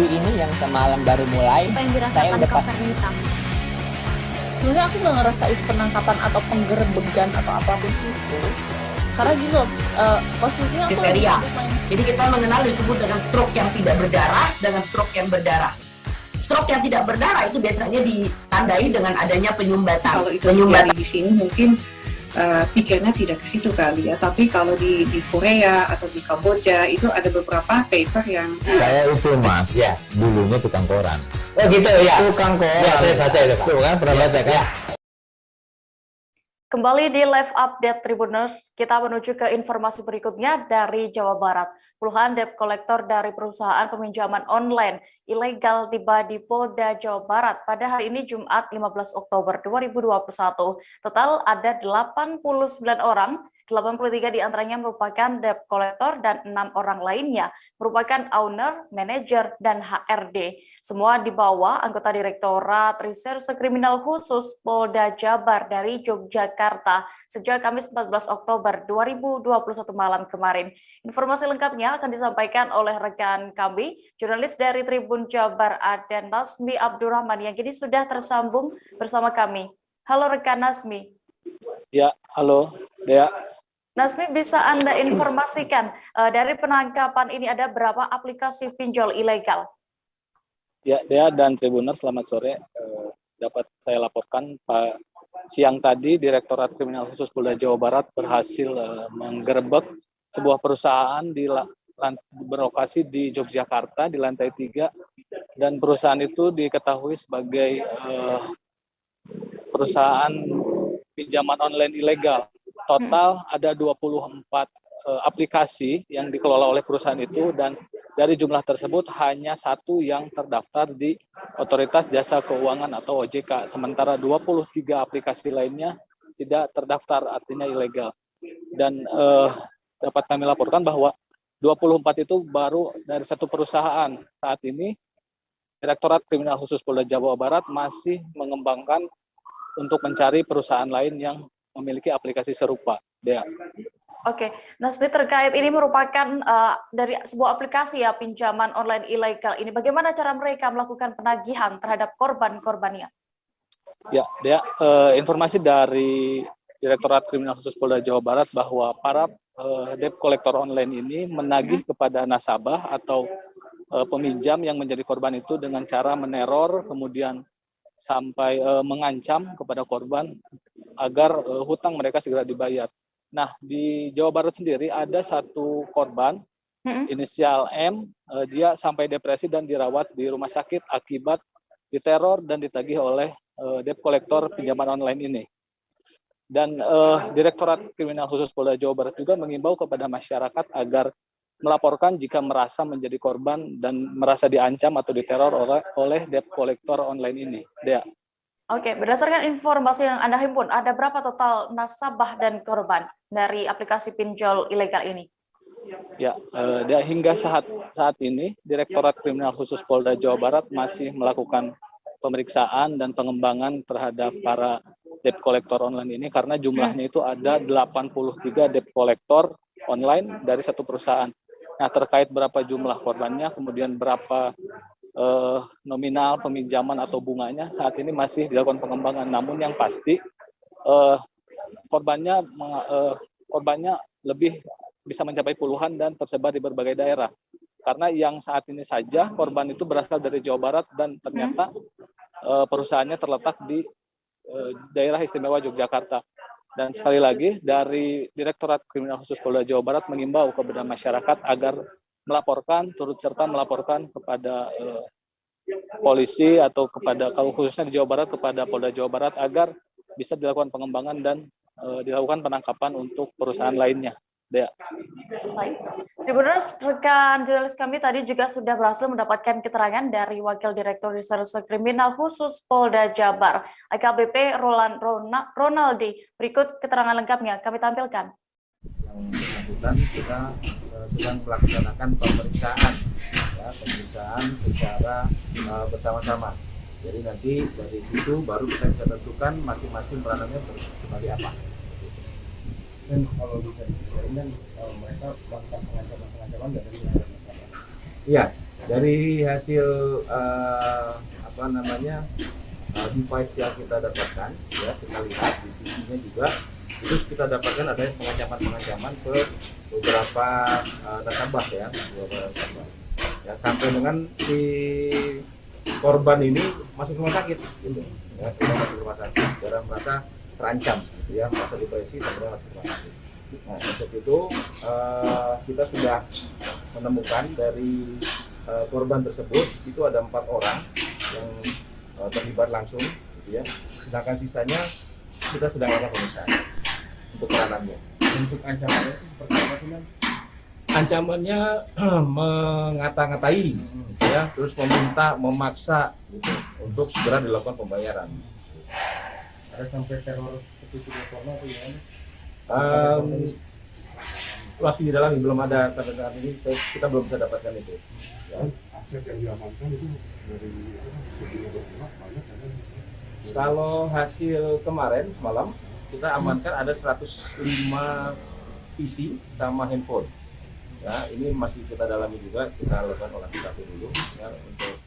ini yang semalam baru mulai, saya udah pasti. Sebenarnya aku nggak ngerasain penangkapan atau penggerebegan atau apapun itu. Karena gini loh, posisinya aku kriteria. Jadi kita mengenal disebut dengan stroke yang tidak berdarah dengan stroke yang berdarah. Stroke yang tidak berdarah itu biasanya ditandai dengan adanya penyumbatan. Kalau itu terjadi di sini mungkin pikirnya tidak ke situ kali ya. Tapi kalau di Korea atau di Kamboja itu ada beberapa paper yang saya itu Mas, ya, dulunya tukang koran. Oh gitu ya. Tukang koran. Ya, saya baca itu, Pak. Tuh kan pernah baca kan? Kembali di live update Tribuners, kita menuju ke informasi berikutnya dari Jawa Barat. Puluhan debt collector dari perusahaan peminjaman online ilegal tiba di Polda Jawa Barat pada hari ini Jumat 15 Oktober 2021. Total ada 89 orang, 83 diantaranya merupakan debt collector dan 6 orang lainnya merupakan owner, manajer, dan HRD. Semua dibawa anggota Direktorat Reserse Kriminal Khusus Polda Jabar dari Yogyakarta sejak Kamis 14 Oktober 2021 malam kemarin. Informasi lengkapnya akan disampaikan oleh rekan kami, jurnalis dari Tribun Jabar Aden Nasmi Abdurrahman yang kini sudah tersambung bersama kami. Halo rekan Nasmi. Ya, halo Dea. Nasmi, bisa Anda informasikan dari penangkapan ini ada berapa aplikasi pinjol ilegal? Ya, Dea dan Tribuner, selamat sore. Dapat saya laporkan siang tadi Direktorat Kriminal Khusus Polda Jawa Barat berhasil menggerebek sebuah perusahaan berlokasi di Yogyakarta di lantai 3, dan perusahaan itu diketahui sebagai perusahaan pinjaman online ilegal. Total ada 24 aplikasi yang dikelola oleh perusahaan itu, dan dari jumlah tersebut hanya 1 yang terdaftar di Otoritas Jasa Keuangan atau OJK, sementara 23 aplikasi lainnya tidak terdaftar, artinya ilegal. Dan dapat kami laporkan bahwa 24 itu baru dari satu perusahaan. Saat ini Direktorat Kriminal Khusus Polda Jawa Barat masih mengembangkan untuk mencari perusahaan lain yang memiliki aplikasi serupa. Dea. Oke, nah seperti terkait ini merupakan dari sebuah aplikasi ya pinjaman online ilegal ini. Bagaimana cara mereka melakukan penagihan terhadap korban-korbannya? Ya, Dea, informasi dari Direktorat Kriminal Khusus Polda Jawa Barat bahwa para debt collector online ini menagih kepada nasabah atau peminjam yang menjadi korban itu dengan cara meneror, kemudian sampai mengancam kepada korban agar hutang mereka segera dibayar. Nah, di Jawa Barat sendiri ada satu korban, inisial M, dia sampai depresi dan dirawat di rumah sakit akibat diteror dan ditagih oleh debt collector pinjaman online ini. Dan Direktorat Kriminal Khusus Polda Jawa Barat juga mengimbau kepada masyarakat agar melaporkan jika merasa menjadi korban dan merasa diancam atau diteror oleh debt collector online ini. Dea. Oke, berdasarkan informasi yang Anda himpun, ada berapa total nasabah dan korban dari aplikasi pinjol ilegal ini? Ya, hingga saat ini Direktorat Kriminal Khusus Polda Jawa Barat masih melakukan pemeriksaan dan pengembangan terhadap para debt collector online ini karena jumlahnya itu ada 83 debt collector online dari satu perusahaan. Nah, terkait berapa jumlah korbannya, kemudian berapa nominal peminjaman atau bunganya, saat ini masih dilakukan pengembangan. Namun yang pasti korbannya lebih bisa mencapai puluhan dan tersebar di berbagai daerah. Karena yang saat ini saja korban itu berasal dari Jawa Barat dan ternyata perusahaannya terletak di daerah istimewa Yogyakarta. Dan sekali lagi dari Direktorat Kriminal Khusus Polda Jawa Barat mengimbau kepada masyarakat agar melaporkan, turut serta melaporkan kepada polisi atau kepada, kalau khususnya di Jawa Barat, kepada Polda Jawa Barat agar bisa dilakukan pengembangan dan dilakukan penangkapan untuk perusahaan lainnya. Dea. Baik. Tribuners, rekan jurnalis kami tadi juga sudah berhasil mendapatkan keterangan dari Wakil Direktur Reserse Kriminal Khusus Polda Jabar, AKBP Ronaldi. Berikut keterangan lengkapnya kami tampilkan. Yang bersangkutan kita sedang melaksanakan pemeriksaan, ya, pemeriksaan secara bersama-sama. Jadi nanti dari situ baru kita bisa tentukan masing-masing peranannya sebagai apa. Dan kalau bisa diceritain kan mereka melakukan pengancaman dari nasabah. Iya, dari hasil device yang kita dapatkan, ya kita lihat di PC-nya juga itu kita dapatkan adanya pengancaman ke beberapa nasabah ya, ya sampai dengan si korban ini masuk rumah sakit, gitu. Ya, kita masuk rumah sakit, karena merasa terancam, gitu ya, merasa depresi sampai masuk rumah sakit. Nah, untuk itu kita sudah menemukan dari korban tersebut itu ada 4 orang yang terlibat langsung, gitu ya. Sedangkan sisanya kita sedang melakukan pemeriksaan untuk peranannya. Untuk ancamannya seperti apa sih, Man? Ancamannya mengata-ngatai, ya, terus meminta, memaksa, gitu, untuk segera dilakukan pembayaran. Ada sampai teror seperti sinetron atau gimana? Masih di dalam, belum ada sampai saat ini, kita belum bisa dapatkan itu. Ya. Aset yang diamankan itu dari banyak. Kalau hasil kemarin semalam kita amankan ada 105 PC sama handphone. Ya, ini masih kita dalami juga, kita lakukan olah tkp dulu ya, untuk.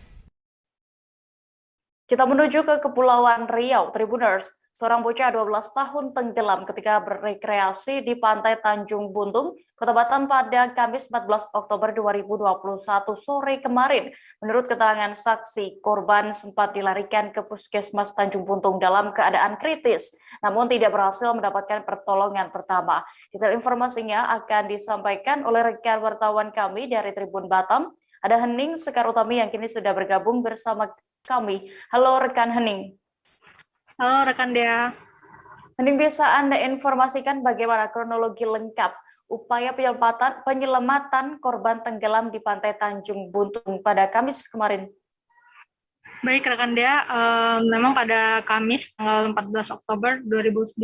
Kita menuju ke Kepulauan Riau, Tribuners. Seorang bocah 12 tahun tenggelam ketika berrekreasi di pantai Tanjung Buntung, Kota Batam pada Kamis 14 Oktober 2021 sore kemarin. Menurut keterangan saksi, korban sempat dilarikan ke Puskesmas Tanjung Buntung dalam keadaan kritis, namun tidak berhasil mendapatkan pertolongan pertama. Detail informasinya akan disampaikan oleh rekan wartawan kami dari Tribun Batam. Ada Hening Sekar Utami yang kini sudah bergabung bersama kami. Halo rekan Hening. Halo rekan Dea. Hening, bisa Anda informasikan bagaimana kronologi lengkap upaya penyelamatan korban tenggelam di pantai Tanjung Buntung pada Kamis kemarin? Baik rekan Dea, memang pada Kamis tanggal 14 Oktober 2021,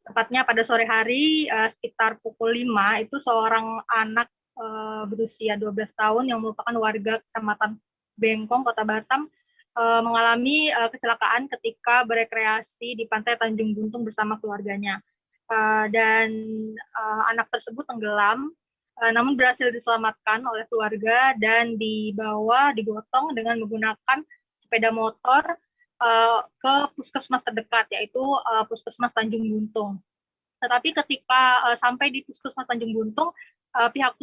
tepatnya pada sore hari sekitar pukul 5, itu seorang anak berusia 12 tahun yang merupakan warga Kecamatan Bengkong, Kota Batam, mengalami kecelakaan ketika berekreasi di pantai Tanjung Buntung bersama keluarganya. Dan anak tersebut tenggelam, namun berhasil diselamatkan oleh keluarga dan digotong dengan menggunakan sepeda motor ke puskesmas terdekat, yaitu Puskesmas Tanjung Buntung. Tetapi ketika sampai di Puskesmas Tanjung Buntung, pihak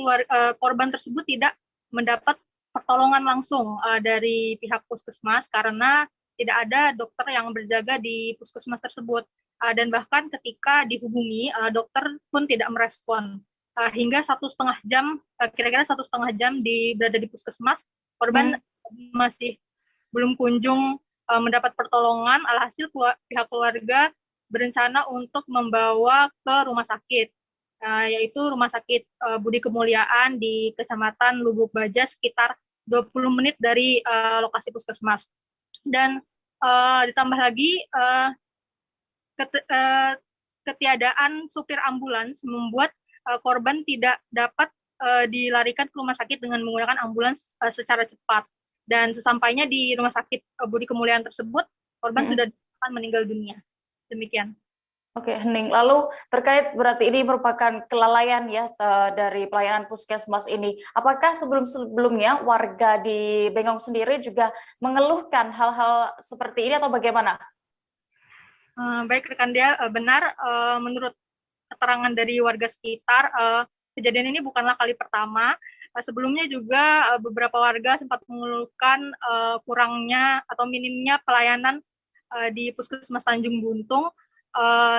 korban tersebut tidak mendapat pertolongan langsung dari pihak puskesmas karena tidak ada dokter yang berjaga di puskesmas tersebut. Dan bahkan ketika dihubungi, dokter pun tidak merespon. Hingga 1,5 jam, kira-kira 1,5 jam berada di puskesmas, korban masih belum kunjung mendapat pertolongan. Alhasil pihak keluarga berencana untuk membawa ke rumah sakit, yaitu Rumah Sakit Budi Kemuliaan di Kecamatan Lubuk Baja, sekitar 20 menit dari lokasi puskesmas. Dan ditambah lagi ketiadaan supir ambulans membuat korban tidak dapat dilarikan ke rumah sakit dengan menggunakan ambulans secara cepat. Dan sesampainya di Rumah Sakit Budi Kemuliaan tersebut, korban sudah meninggal dunia. Demikian. Oke, Hening. Lalu terkait berarti ini merupakan kelalaian ya dari pelayanan puskesmas ini. Apakah sebelumnya warga di Bengkong sendiri juga mengeluhkan hal-hal seperti ini atau bagaimana? Baik rekan dia, benar. Menurut keterangan dari warga sekitar, kejadian ini bukanlah kali pertama. Sebelumnya juga beberapa warga sempat mengeluhkan kurangnya atau minimnya pelayanan di Puskesmas Tanjung Buntung.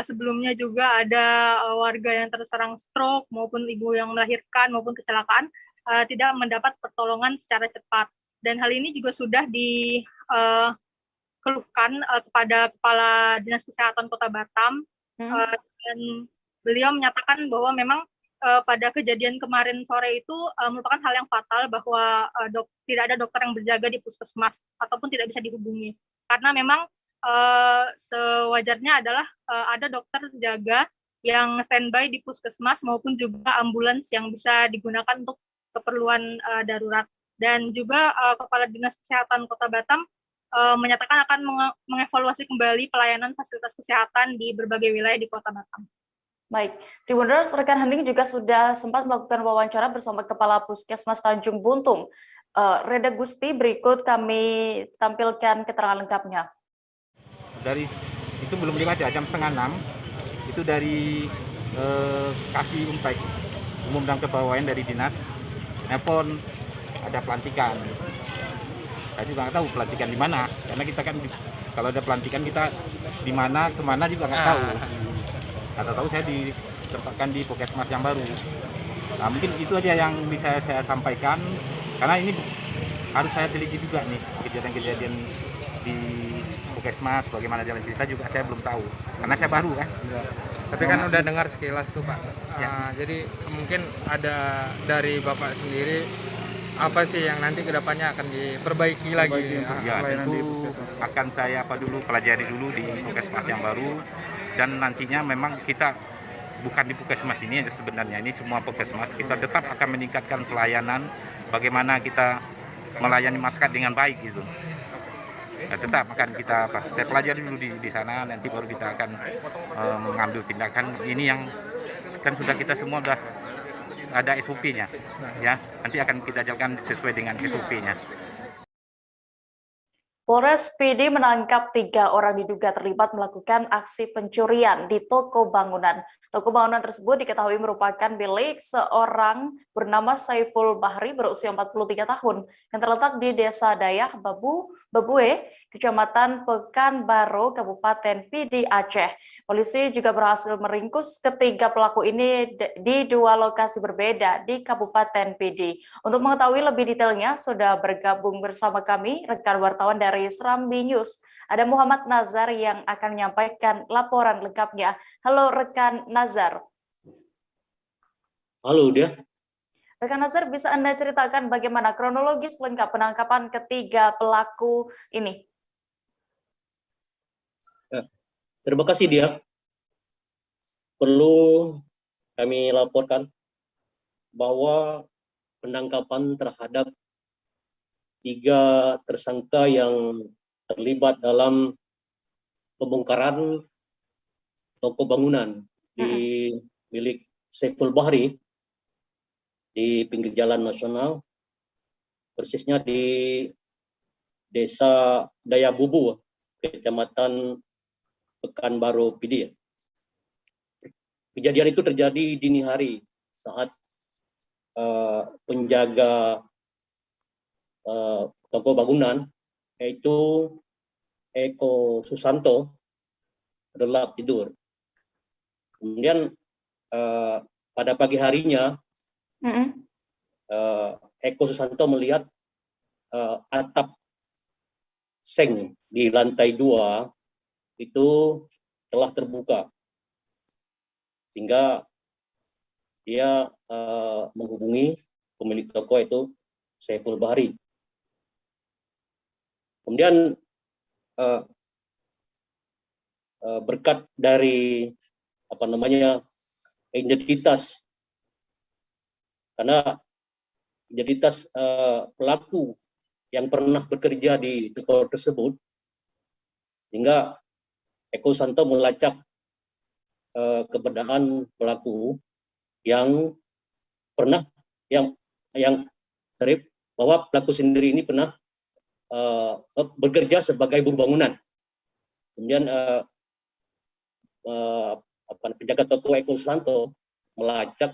Sebelumnya juga ada warga yang terserang stroke maupun ibu yang melahirkan maupun kecelakaan tidak mendapat pertolongan secara cepat. Dan hal ini juga sudah dikeluhkan kepada Kepala Dinas Kesehatan Kota Batam, dan beliau menyatakan bahwa memang pada kejadian kemarin sore itu merupakan hal yang fatal bahwa tidak ada dokter yang berjaga di puskesmas ataupun tidak bisa dihubungi. Karena memang sewajarnya adalah ada dokter jaga yang standby di puskesmas maupun juga ambulans yang bisa digunakan untuk keperluan darurat. Dan juga Kepala Dinas Kesehatan Kota Batam menyatakan akan mengevaluasi kembali pelayanan fasilitas kesehatan di berbagai wilayah di Kota Batam. Baik, Tribuners, rekan Hening juga sudah sempat melakukan wawancara bersama Kepala Puskesmas Tanjung Buntung. Reda Gusti, berikut kami tampilkan keterangan lengkapnya. Dari itu belum dibaca, jam 5:30 itu dari Kasih Untek Umum dan Kepegawaian dari dinas nelpon ada pelantikan. Saya juga nggak tahu pelantikan di mana, karena kita kan kalau ada pelantikan kita di mana kemana juga nggak tahu. Kata tahu saya ditempatkan di Puskesmas yang baru. Nah, mungkin itu aja yang bisa saya sampaikan, karena ini harus saya teliti juga nih kejadian-kejadian di Puskesmas, bagaimana jalan cerita juga saya belum tahu, karena saya baru kan. Tapi kan udah dengar sekilas tuh Pak. Ya. Jadi mungkin ada dari Bapak sendiri apa sih yang nanti kedepannya akan diperbaiki lagi? Ya, tentu akan saya pelajari dulu di Puskesmas yang baru, dan nantinya memang kita bukan di Puskesmas ini aja sebenarnya, ini semua Puskesmas kita tetap akan meningkatkan pelayanan, bagaimana kita melayani masyarakat dengan baik gitu. Nah, tetap akan kita saya pelajari dulu di sana, nanti baru kita akan mengambil tindakan. Ini yang kan sudah kita semua sudah ada SOP-nya, ya nanti akan kita jalankan sesuai dengan SOP-nya. Polres PD menangkap 3 orang diduga terlibat melakukan aksi pencurian di toko bangunan. Toko bangunan tersebut diketahui merupakan milik seorang bernama Saiful Bahri berusia 43 tahun yang terletak di Desa Dayak Babue, Kecamatan Pekanbaru, Kabupaten PD Aceh. Polisi juga berhasil meringkus ketiga pelaku ini di 2 lokasi berbeda di Kabupaten PD. Untuk mengetahui lebih detailnya, sudah bergabung bersama kami rekan wartawan dari Serambi News. Ada Muhammad Nazar yang akan menyampaikan laporan lengkapnya. Halo rekan Nazar. Halo dia. Rekan Nazar, bisa Anda ceritakan bagaimana kronologis lengkap penangkapan ketiga pelaku ini? Terima kasih dia. Perlu kami laporkan bahwa penangkapan terhadap 3 tersangka yang terlibat dalam pembongkaran toko bangunan di milik Saiful Bahri di pinggir jalan nasional, persisnya di Desa Dayabubu, Kecamatan Pekanbaru PD. Kejadian itu terjadi dini hari saat penjaga toko bangunan yaitu Eko Susanto relap tidur. Kemudian pada pagi harinya Eko Susanto melihat atap seng di lantai 2 itu telah terbuka, sehingga dia menghubungi pemilik toko itu Saiful Bahri. Kemudian berkat dari identitas, karena identitas pelaku yang pernah bekerja di toko tersebut, sehingga Eko Santo melacak keberadaan pelaku yang pernah bahwa pelaku sendiri ini pernah bekerja sebagai buruh bangunan. Kemudian penjaga toko Eko Susanto melacak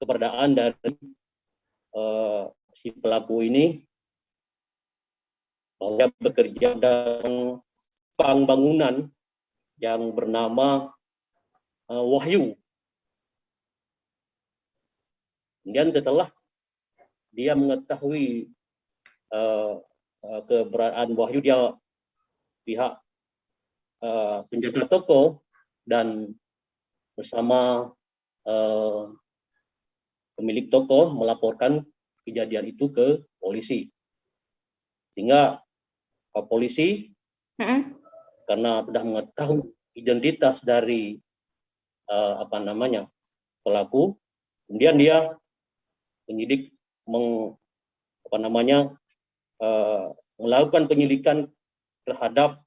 keberadaan dari si pelaku ini, bahwa dia bekerja dalam bangunan yang bernama Wahyu. Kemudian setelah dia mengetahui keberadaan Wahyu, dia pihak penjaga toko dan bersama pemilik toko melaporkan kejadian itu ke polisi, sehingga polisi karena sudah mengetahui identitas dari pelaku, kemudian penyidik melakukan penyelidikan terhadap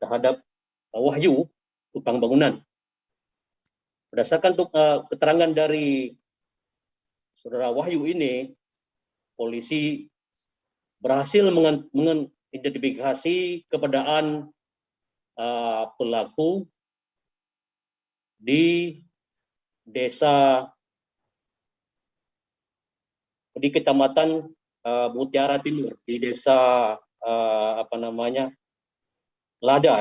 terhadap Wahyu, tukang bangunan. Berdasarkan keterangan dari saudara Wahyu ini, polisi berhasil mengidentifikasi keberadaan pelaku di Kecamatan Mutiara Timur, di desa Lada.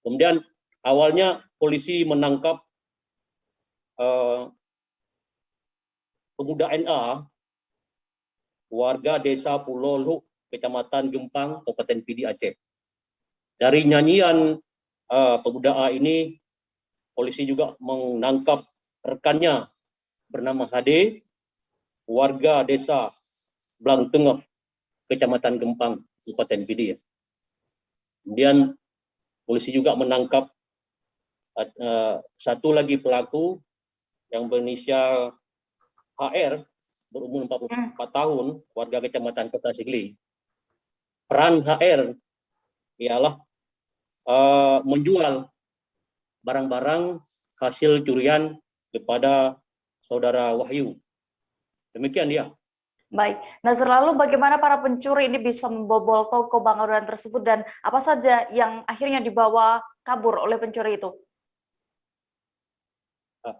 Kemudian awalnya polisi menangkap pemuda NA, warga desa Pulau Luhuk, Kecamatan Gempang, Kabupaten PD Aceh. Dari nyanyian pemuda A ini, polisi juga menangkap rekannya bernama HD, warga desa Blang Tengah, Kecamatan Gempang, Kabupaten PD. Kemudian polisi juga menangkap satu lagi pelaku yang berinisial HR, berumur 44 tahun, warga Kecamatan Kota Sigli. Peran HR ialah menjual barang-barang hasil curian kepada saudara Wahyu. Demikian dia. Baik, Nazar, lalu bagaimana para pencuri ini bisa membobol toko bangunan tersebut dan apa saja yang akhirnya dibawa kabur oleh pencuri itu?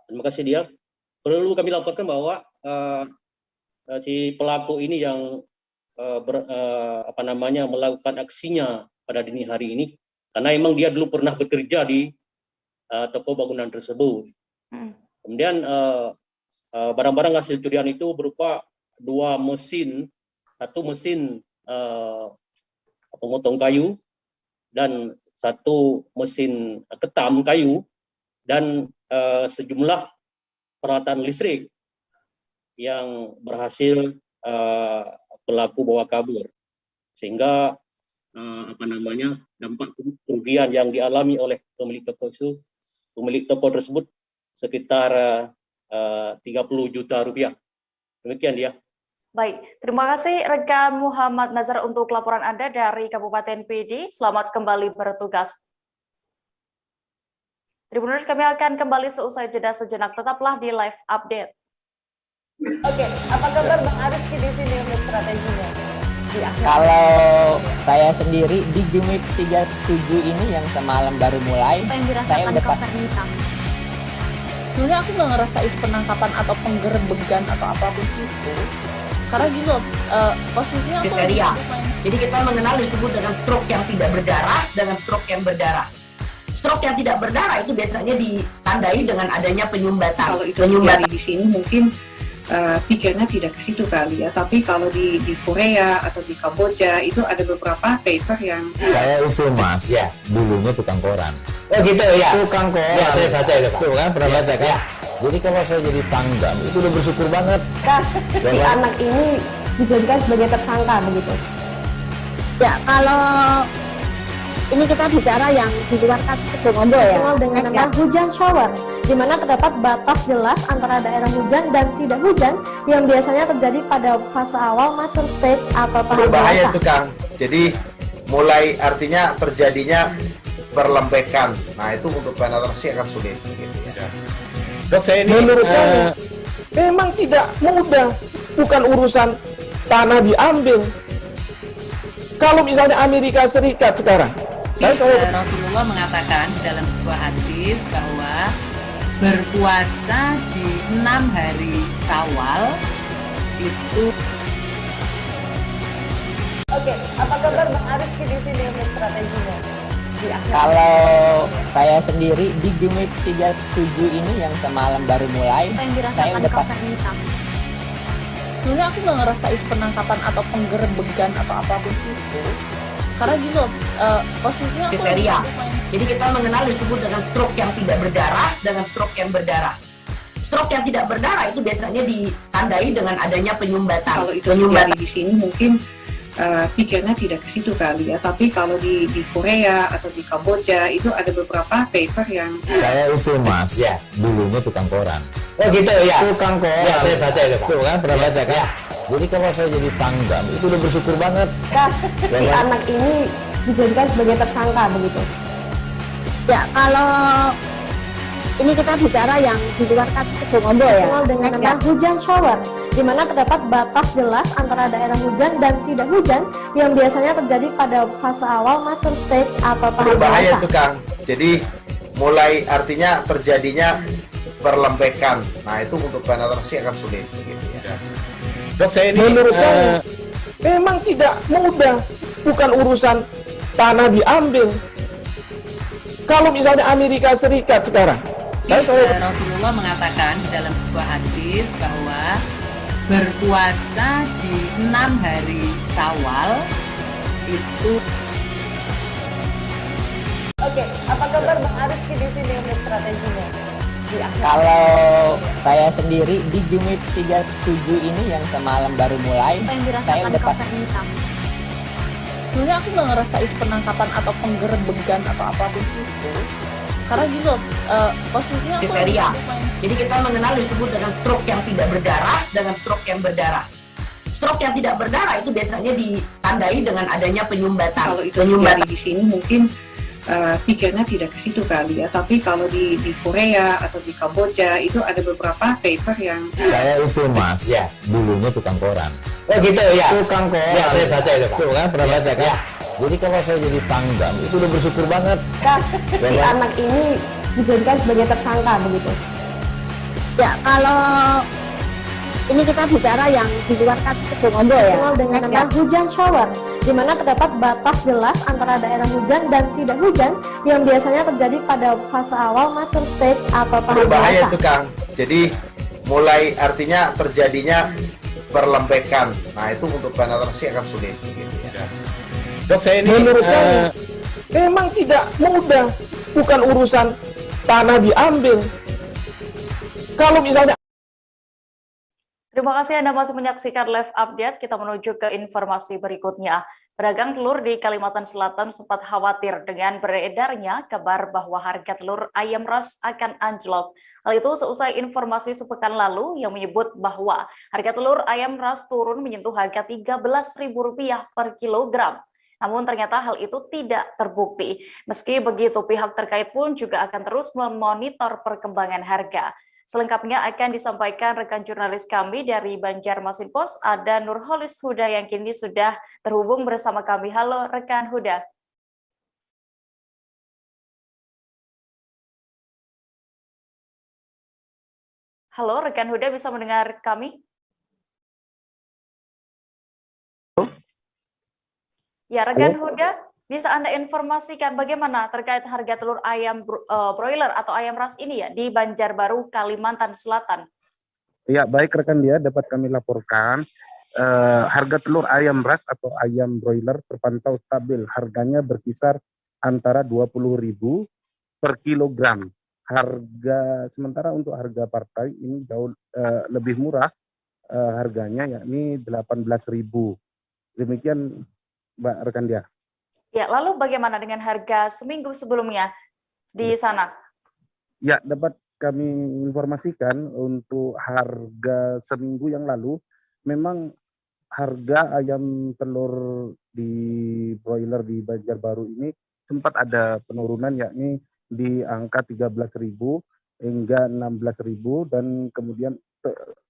Terima kasih dia. Perlu kami laporkan bahwa si pelaku ini yang melakukan aksinya pada dini hari ini, karena emang dia dulu pernah bekerja di toko bangunan tersebut. Kemudian barang-barang hasil curian itu berupa 2 mesin, 1 mesin pemotong kayu dan 1 mesin ketam kayu, dan sejumlah peralatan listrik yang berhasil pelaku bawa kabur, sehingga dampak kerugian yang dialami oleh pemilik toko itu pemilik toko tersebut sekitar 30 juta rupiah. Demikian dia. Baik, terima kasih rekan Muhammad Nazar untuk laporan Anda dari Kabupaten PD. Selamat kembali bertugas. Tribuners, kami akan kembali seusai jeda sejenak. Tetaplah di live update. Oke, apa kabar Bang Ariski di sini untuk strateginya? Kalau saya sendiri di Jumip 37 ini yang semalam baru mulai, saya udah sebenarnya aku nggak ngerasain penangkapan atau penggerebegan atau apapun itu. Karena gini loh, posisinya aku kriteria. Jadi kita mengenal disebut dengan stroke yang tidak berdarah dengan stroke yang berdarah. Stroke yang tidak berdarah itu biasanya ditandai dengan adanya penyumbatan. Kalau itu terjadi di sini mungkin pikirnya tidak ke situ kali ya, tapi kalau di Korea atau di Kamboja itu ada beberapa paper yang saya itu mas, ya dulunya tukang koran. Oh gitu ya, Tukang koran. Ya, saya baca itu, Pak. Tuh kan pernah baca kan? Ya. Jadi kalau saya jadi pangdam itu udah bersyukur banget. Si anak ini dijadikan sebagai tersangka begitu. Ya, kalau ini kita bicara yang di luar kasus Sebongombo ya. Dikenal dengan nama hujan shower, di mana terdapat batas jelas antara daerah hujan dan tidak hujan yang biasanya terjadi pada fase awal mature stage atau tahap Berbahaya dewasa. itu Kang. Jadi mulai artinya terjadinya perlembekan. Nah itu untuk penetrasi akan sulit. Gitu, ya. Dok, saya ini menurut saya memang tidak mudah, bukan urusan tanah diambil. Kalau misalnya Amerika Serikat sekarang, Rasulullah mengatakan dalam sebuah hadis bahwa berpuasa di 6 hari Syawal itu. Oke, apa kabar Bang Ariski di sini untuk strateginya? Kalau saya sendiri di Jumip 37 ini yang semalam baru mulai, saya udah sebenarnya aku nggak ngerasain penangkapan atau penggerebegan atau apapun itu. Karena gini loh, posisinya aku kriteria. Jadi kita mengenal disebut dengan stroke yang tidak berdarah dengan stroke yang berdarah. Stroke yang tidak berdarah itu biasanya ditandai dengan adanya penyumbatan. Kalau itu terjadi di sini mungkin pikirnya tidak ke situ kali ya, tapi kalau di Korea atau di Kamboja itu ada beberapa paper yang Saya itu mas, ya dulunya tukang koran. Oh gitu ya, Tukang koran. Ya, saya baca itu, Pak. Tuh kan pernah baca kan? Ya. Jadi kalau saya jadi pangdam itu udah bersyukur banget. Si anak ini dijadikan sebagai tersangka begitu. Ya, kalau ini kita bicara yang di luar kasus Sebongombo ya. Dikenal dengan nama hujan shower, di mana terdapat batas jelas antara daerah hujan dan tidak hujan yang biasanya terjadi pada fase awal mature stage atau tahap Berbahaya dewasa. itu Kang. Jadi mulai artinya terjadinya perlembekan. Nah itu untuk penetrasi akan sulit. Gitu, ya. Dok, saya ini menurut saya memang tidak mudah, bukan urusan tanah diambil. Kalau misalnya Amerika Serikat sekarang, Rasulullah mengatakan dalam sebuah hadis bahwa berpuasa di 6 hari Syawal itu. Oke, apa kabar Bang Ariski di sini untuk strateginya? Kalau saya sendiri di Jumip 37 ini yang semalam baru mulai, saya udah sebenarnya aku nggak ngerasain penangkapan atau penggerebegan atau apapun itu. Karena gini loh, posisinya aku kriteria. Jadi kita mengenal disebut dengan stroke yang tidak berdarah dengan stroke yang berdarah. Stroke yang tidak berdarah itu biasanya ditandai dengan adanya penyumbatan. Kalau itu terjadi di sini mungkin pikirnya tidak ke situ kali ya, tapi kalau di Korea atau di Kamboja itu ada beberapa paper yang Saya itu mas, ya dulunya tukang koran. Oh gitu ya, Tukang koran. Ya, saya baca itu, Pak. Tuh kan pernah baca kan? Ya. Jadi kalau saya jadi pangdam itu udah bersyukur banget. Si anak ini dijadikan sebagai tersangka begitu. Ya, kalau ini kita bicara yang di luar kasus Sebongombo ya. Dikenal dengan nama hujan shower, di mana terdapat batas jelas antara daerah hujan dan tidak hujan yang biasanya terjadi pada fase awal mature stage atau tahap Berbahaya dewasa. itu Kang. Jadi mulai artinya terjadinya perlembekan. Nah itu untuk penetrasi akan sulit. Gitu, ya. Dok, saya ini menurut saya memang tidak mudah, bukan urusan tanah diambil. Kalau misalnya Terima kasih Anda masih menyaksikan live update. Kita menuju ke informasi berikutnya. Pedagang telur di Kalimantan Selatan sempat khawatir dengan beredarnya kabar bahwa harga telur ayam ras akan anjlok. Hal itu seusai informasi sepekan lalu yang menyebut bahwa harga telur ayam ras turun menyentuh harga Rp13.000 per kilogram. Namun ternyata hal itu tidak terbukti. Meski begitu, pihak terkait pun juga akan terus memonitor perkembangan harga. Selengkapnya akan disampaikan rekan jurnalis kami dari Banjarmasin Pos, ada Nurholis Huda yang kini sudah terhubung bersama kami. Halo rekan Huda. Halo rekan Huda, bisa mendengar kami? Ya, rekan Huda, bisa Anda informasikan bagaimana terkait harga telur ayam broiler atau ayam ras ini ya di Banjarbaru, Kalimantan Selatan? Ya, baik rekan dia, dapat kami laporkan harga telur ayam ras atau ayam broiler terpantau stabil. Harganya berkisar antara 20.000 per kilogram. Sementara untuk harga partai ini jauh lebih murah harganya, yakni 18.000. Demikian Mbak rekan dia. Ya, lalu bagaimana dengan harga seminggu sebelumnya di sana? Ya, dapat kami informasikan untuk harga seminggu yang lalu, memang harga ayam telur di broiler di Banjarbaru ini sempat ada penurunan, yakni di angka 13.000 hingga 16.000 dan kemudian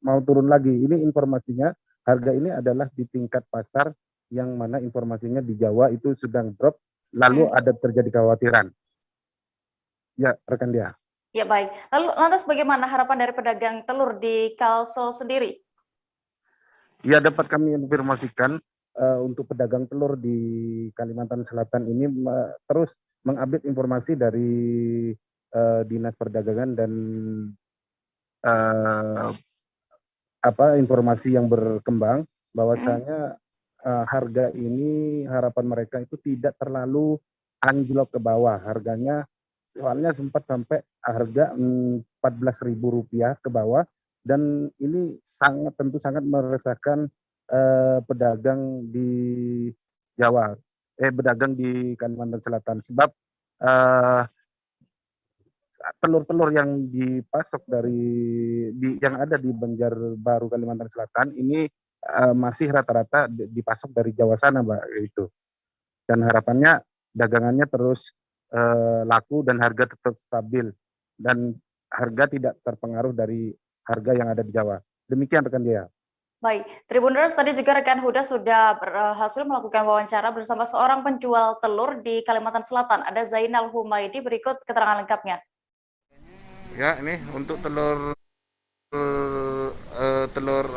mau turun lagi. Ini informasinya, harga ini adalah di tingkat pasar yang mana informasinya di Jawa itu sedang drop, lalu ada terjadi kekhawatiran. Ya, rekan dia. Ya, baik. Lalu lantas bagaimana harapan dari pedagang telur di Kalsel sendiri? Ya, dapat kami informasikan untuk pedagang telur di Kalimantan Selatan ini terus mengupdate informasi dari Dinas Perdagangan dan informasi yang berkembang bahwasanya harga ini harapan mereka itu tidak terlalu anjlok ke bawah. Harganya soalnya sempat sampai harga Rp14.000 ke bawah, dan ini tentu sangat meresahkan pedagang di Jawa, pedagang di Kalimantan Selatan, sebab telur-telur yang dipasok yang ada di Banjarbaru Kalimantan Selatan ini masih rata-rata dipasok dari Jawa sana, Mbak, itu. Dan harapannya dagangannya terus laku dan harga tetap stabil dan harga tidak terpengaruh dari harga yang ada di Jawa. Demikian rekan dia. Baik, Tribuners, tadi juga rekan Huda sudah berhasil melakukan wawancara bersama seorang penjual telur di Kalimantan Selatan. Ada Zainal Humaydi, berikut keterangan lengkapnya. Ya, ini untuk telur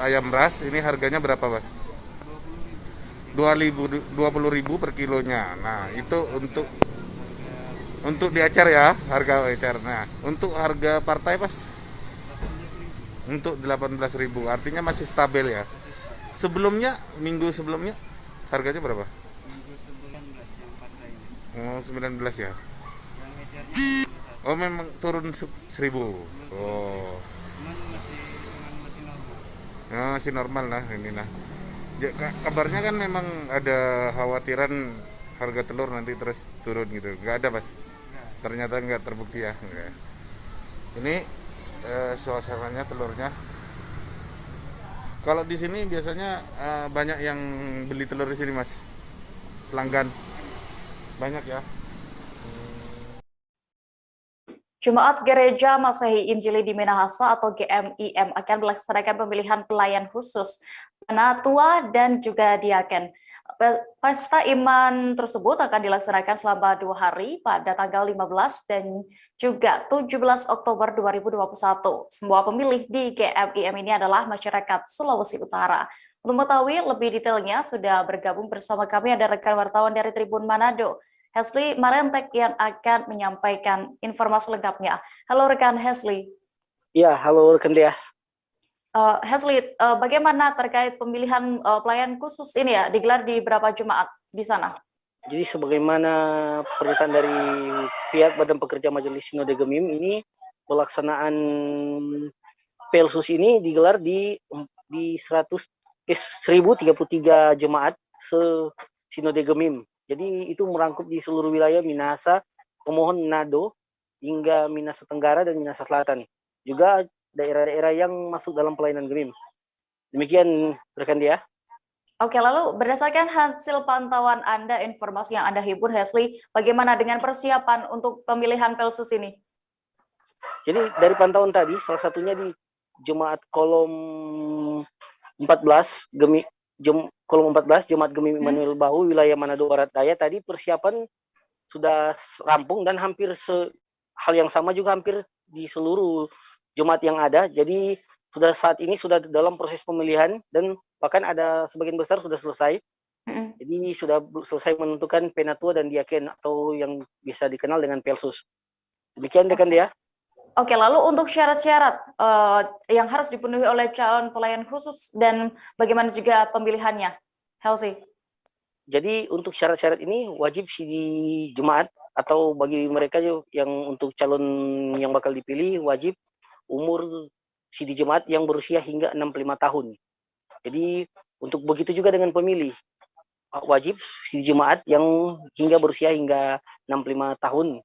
ayam ras ini harganya berapa, Mas? 20.000 per kilonya. Nah, itu untuk di acar ya, harga acar. Nah, untuk harga partai, Mas? Untuk 18.000, artinya masih stabil ya. Sebelumnya, minggu sebelumnya harganya berapa? Oh, 19 ya. Oh, memang turun 1.000. Oh. Ya, masih normal lah ini lah. Ya, kabarnya kan memang ada khawatiran harga telur nanti terus turun gitu. Nggak ada, Mas. Ternyata nggak terbukti ya. Nggak. Ini suasananya telurnya. Kalau di sini biasanya banyak yang beli telur di sini, Mas. Pelanggan banyak ya. Jemaat Gereja Masehi Injili di Minahasa atau GMIM akan melaksanakan pemilihan pelayan khusus, penatua dan juga diaken. Pesta iman tersebut akan dilaksanakan selama 2 hari pada tanggal 15 dan juga 17 Oktober 2021. Semua pemilih di GMIM ini adalah masyarakat Sulawesi Utara. Untuk mengetahui lebih detailnya sudah bergabung bersama kami ada rekan wartawan dari Tribun Manado, Hesli Marentek, yang akan menyampaikan informasi lengkapnya. Halo rekan Hesli. Ya, halo rekan dia. Hesli, bagaimana terkait pemilihan pelayan khusus ini ya, digelar di berapa jemaat di sana? Jadi sebagaimana pernyataan dari pihak Badan Pekerja Majelis Sinode GMIM ini, pelaksanaan PLSUS ini digelar di 1.033 jemaat Sinode Gemim. Jadi itu merangkup di seluruh wilayah Minahasa, Pemohon, Manado, hingga Minahasa Tenggara dan Minahasa Selatan. Juga daerah-daerah yang masuk dalam pelayanan Gemim. Demikian rekan dia. Oke, lalu berdasarkan hasil pantauan Anda, informasi yang Anda himpun, Hesli, bagaimana dengan persiapan untuk pemilihan Pelsus ini? Jadi dari pantauan tadi, salah satunya di Jemaat Kolom 14, Kolom 14, Jemaat Gemim Immanuel Bahu, wilayah Manado Barat Daya, tadi persiapan sudah rampung dan hampir hal yang sama juga hampir di seluruh jemaat yang ada. Jadi saat ini sudah dalam proses pemilihan dan bahkan ada sebagian besar sudah selesai. Jadi sudah selesai menentukan penatua dan diaken atau yang bisa dikenal dengan Pelsus. Demikian rekan dia. Oke, lalu untuk syarat-syarat yang harus dipenuhi oleh calon pelayan khusus dan bagaimana juga pemilihannya, Helsi? Jadi untuk syarat-syarat ini wajib si jemaat atau bagi mereka yang untuk calon yang bakal dipilih wajib umur si jemaat yang berusia hingga 65 tahun. Jadi untuk begitu juga dengan pemilih wajib si jemaat yang hingga berusia hingga 65 tahun.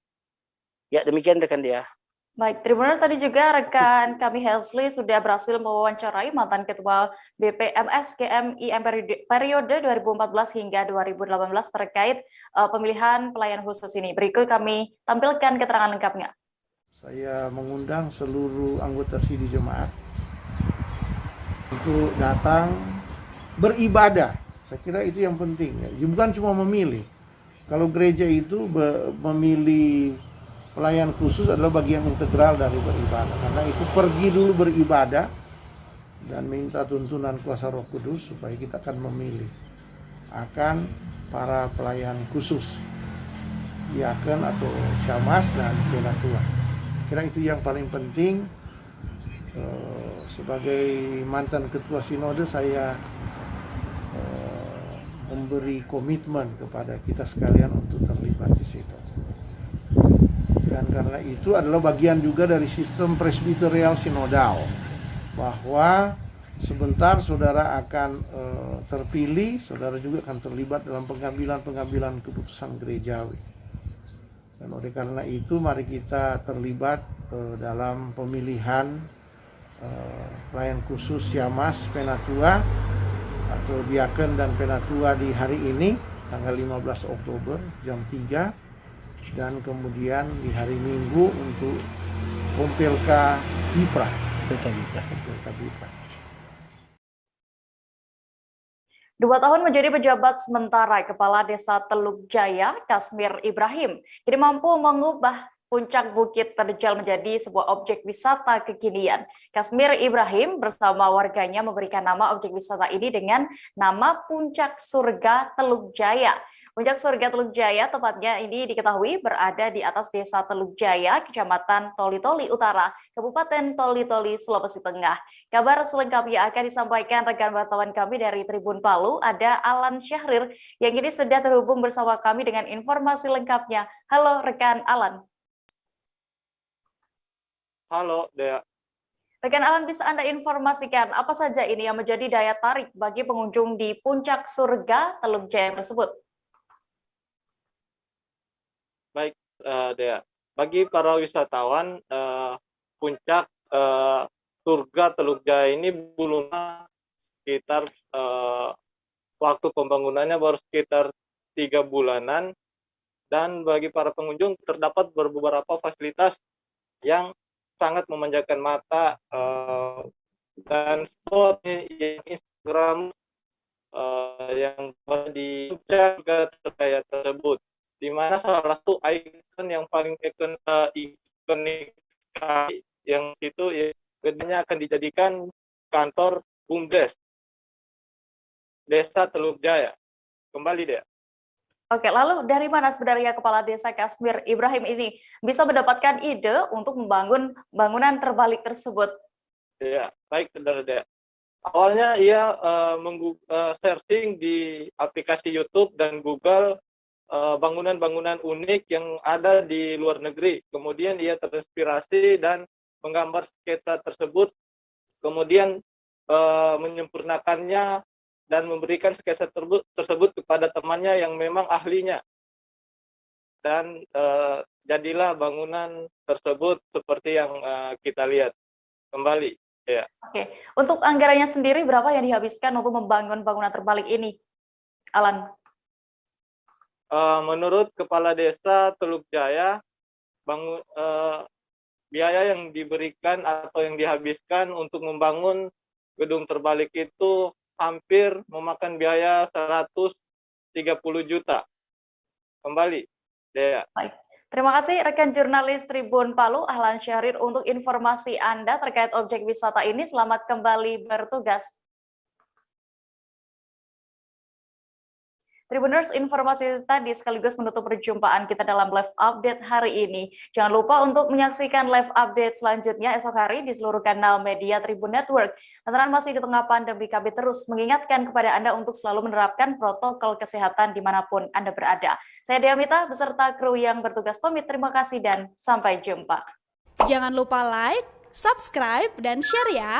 Ya, demikian rekan dia. Baik, Tribuners, tadi juga rekan kami Hesli sudah berhasil mewawancarai mantan Ketua BPMS KMIM periode 2014 hingga 2018 terkait pemilihan pelayan khusus ini. Berikut kami tampilkan keterangan lengkapnya. Saya mengundang seluruh anggota Sidi Jemaat untuk datang beribadah. Saya kira itu yang penting. Bukan cuma memilih. Kalau gereja itu memilih pelayan khusus adalah bagian integral dari beribadah. Karena itu pergi dulu beribadah dan minta tuntunan kuasa Roh Kudus supaya kita akan memilih akan para pelayan khusus, diaken atau syamas dan penatua. Kira itu yang paling penting. Sebagai mantan ketua sinode saya memberi komitmen kepada kita sekalian untuk terlibat di situ. Dan karena itu adalah bagian juga dari sistem presbyterial sinodal, bahwa sebentar saudara akan terpilih, saudara juga akan terlibat dalam pengambilan keputusan gerejawi. Dan oleh karena itu mari kita terlibat dalam pemilihan pelayan khusus syamas penatua atau diaken dan penatua di hari ini tanggal 15 Oktober jam 3 dan kemudian di hari Minggu untuk Kompelka Bipra. Kompelka Bipra. 2 tahun menjadi pejabat sementara Kepala Desa Teluk Jaya, Kasmir Ibrahim, kini mampu mengubah puncak Bukit Terjal menjadi sebuah objek wisata kekinian. Kasmir Ibrahim bersama warganya memberikan nama objek wisata ini dengan nama Puncak Surga Teluk Jaya. Puncak Surga Teluk Jaya tepatnya ini diketahui berada di atas Desa Teluk Jaya, Kecamatan Toli-Toli Utara, Kabupaten Toli-Toli, Sulawesi Tengah. Kabar selengkapnya akan disampaikan rekan wartawan kami dari Tribun Palu, ada Alan Syahrir yang kini sudah terhubung bersama kami dengan informasi lengkapnya. Halo rekan Alan. Halo Dea. Rekan Alan, bisa Anda informasikan apa saja ini yang menjadi daya tarik bagi pengunjung di Puncak Surga Teluk Jaya tersebut? Baik, Dea. Bagi para wisatawan, Puncak Surga Teluk Jaya ini belum sekitar waktu pembangunannya baru sekitar 3 bulanan, dan bagi para pengunjung terdapat beberapa fasilitas yang sangat memanjakan mata dan spot yang Instagram yang di Puncak Jaya tersebut, di mana salah satu ikon yang paling ikonik yang itu gedenya akan dijadikan kantor BUMDes Desa Teluk Jaya. Kembali deh. Oke, lalu dari mana sebenarnya Kepala Desa Kasmir Ibrahim ini bisa mendapatkan ide untuk membangun bangunan terbalik tersebut? Ya, baik, saudara Dea. Awalnya ia searching di aplikasi YouTube dan Google bangunan-bangunan unik yang ada di luar negeri. Kemudian ia terinspirasi dan menggambar sketsa tersebut, kemudian menyempurnakannya dan memberikan sketsa tersebut kepada temannya yang memang ahlinya. Dan jadilah bangunan tersebut seperti yang kita lihat kembali. Ya. Oke, untuk anggarannya sendiri berapa yang dihabiskan untuk membangun bangunan terbalik ini, Alan? Menurut Kepala Desa Teluk Jaya, biaya yang diberikan atau yang dihabiskan untuk membangun gedung terbalik itu hampir memakan biaya 130 juta. Kembali. Ya. Baik. Terima kasih rekan jurnalis Tribun Palu, Ahlan Syahrir, untuk informasi Anda terkait objek wisata ini. Selamat kembali bertugas. Tribuners, informasi tadi sekaligus menutup perjumpaan kita dalam live update hari ini. Jangan lupa untuk menyaksikan live update selanjutnya esok hari di seluruh kanal media Tribun Network. Lantaran masih di tengah pandemi, kami terus mengingatkan kepada Anda untuk selalu menerapkan protokol kesehatan dimanapun Anda berada. Saya Diamita beserta kru yang bertugas pamit. Terima kasih dan sampai jumpa. Jangan lupa like, subscribe, dan share ya.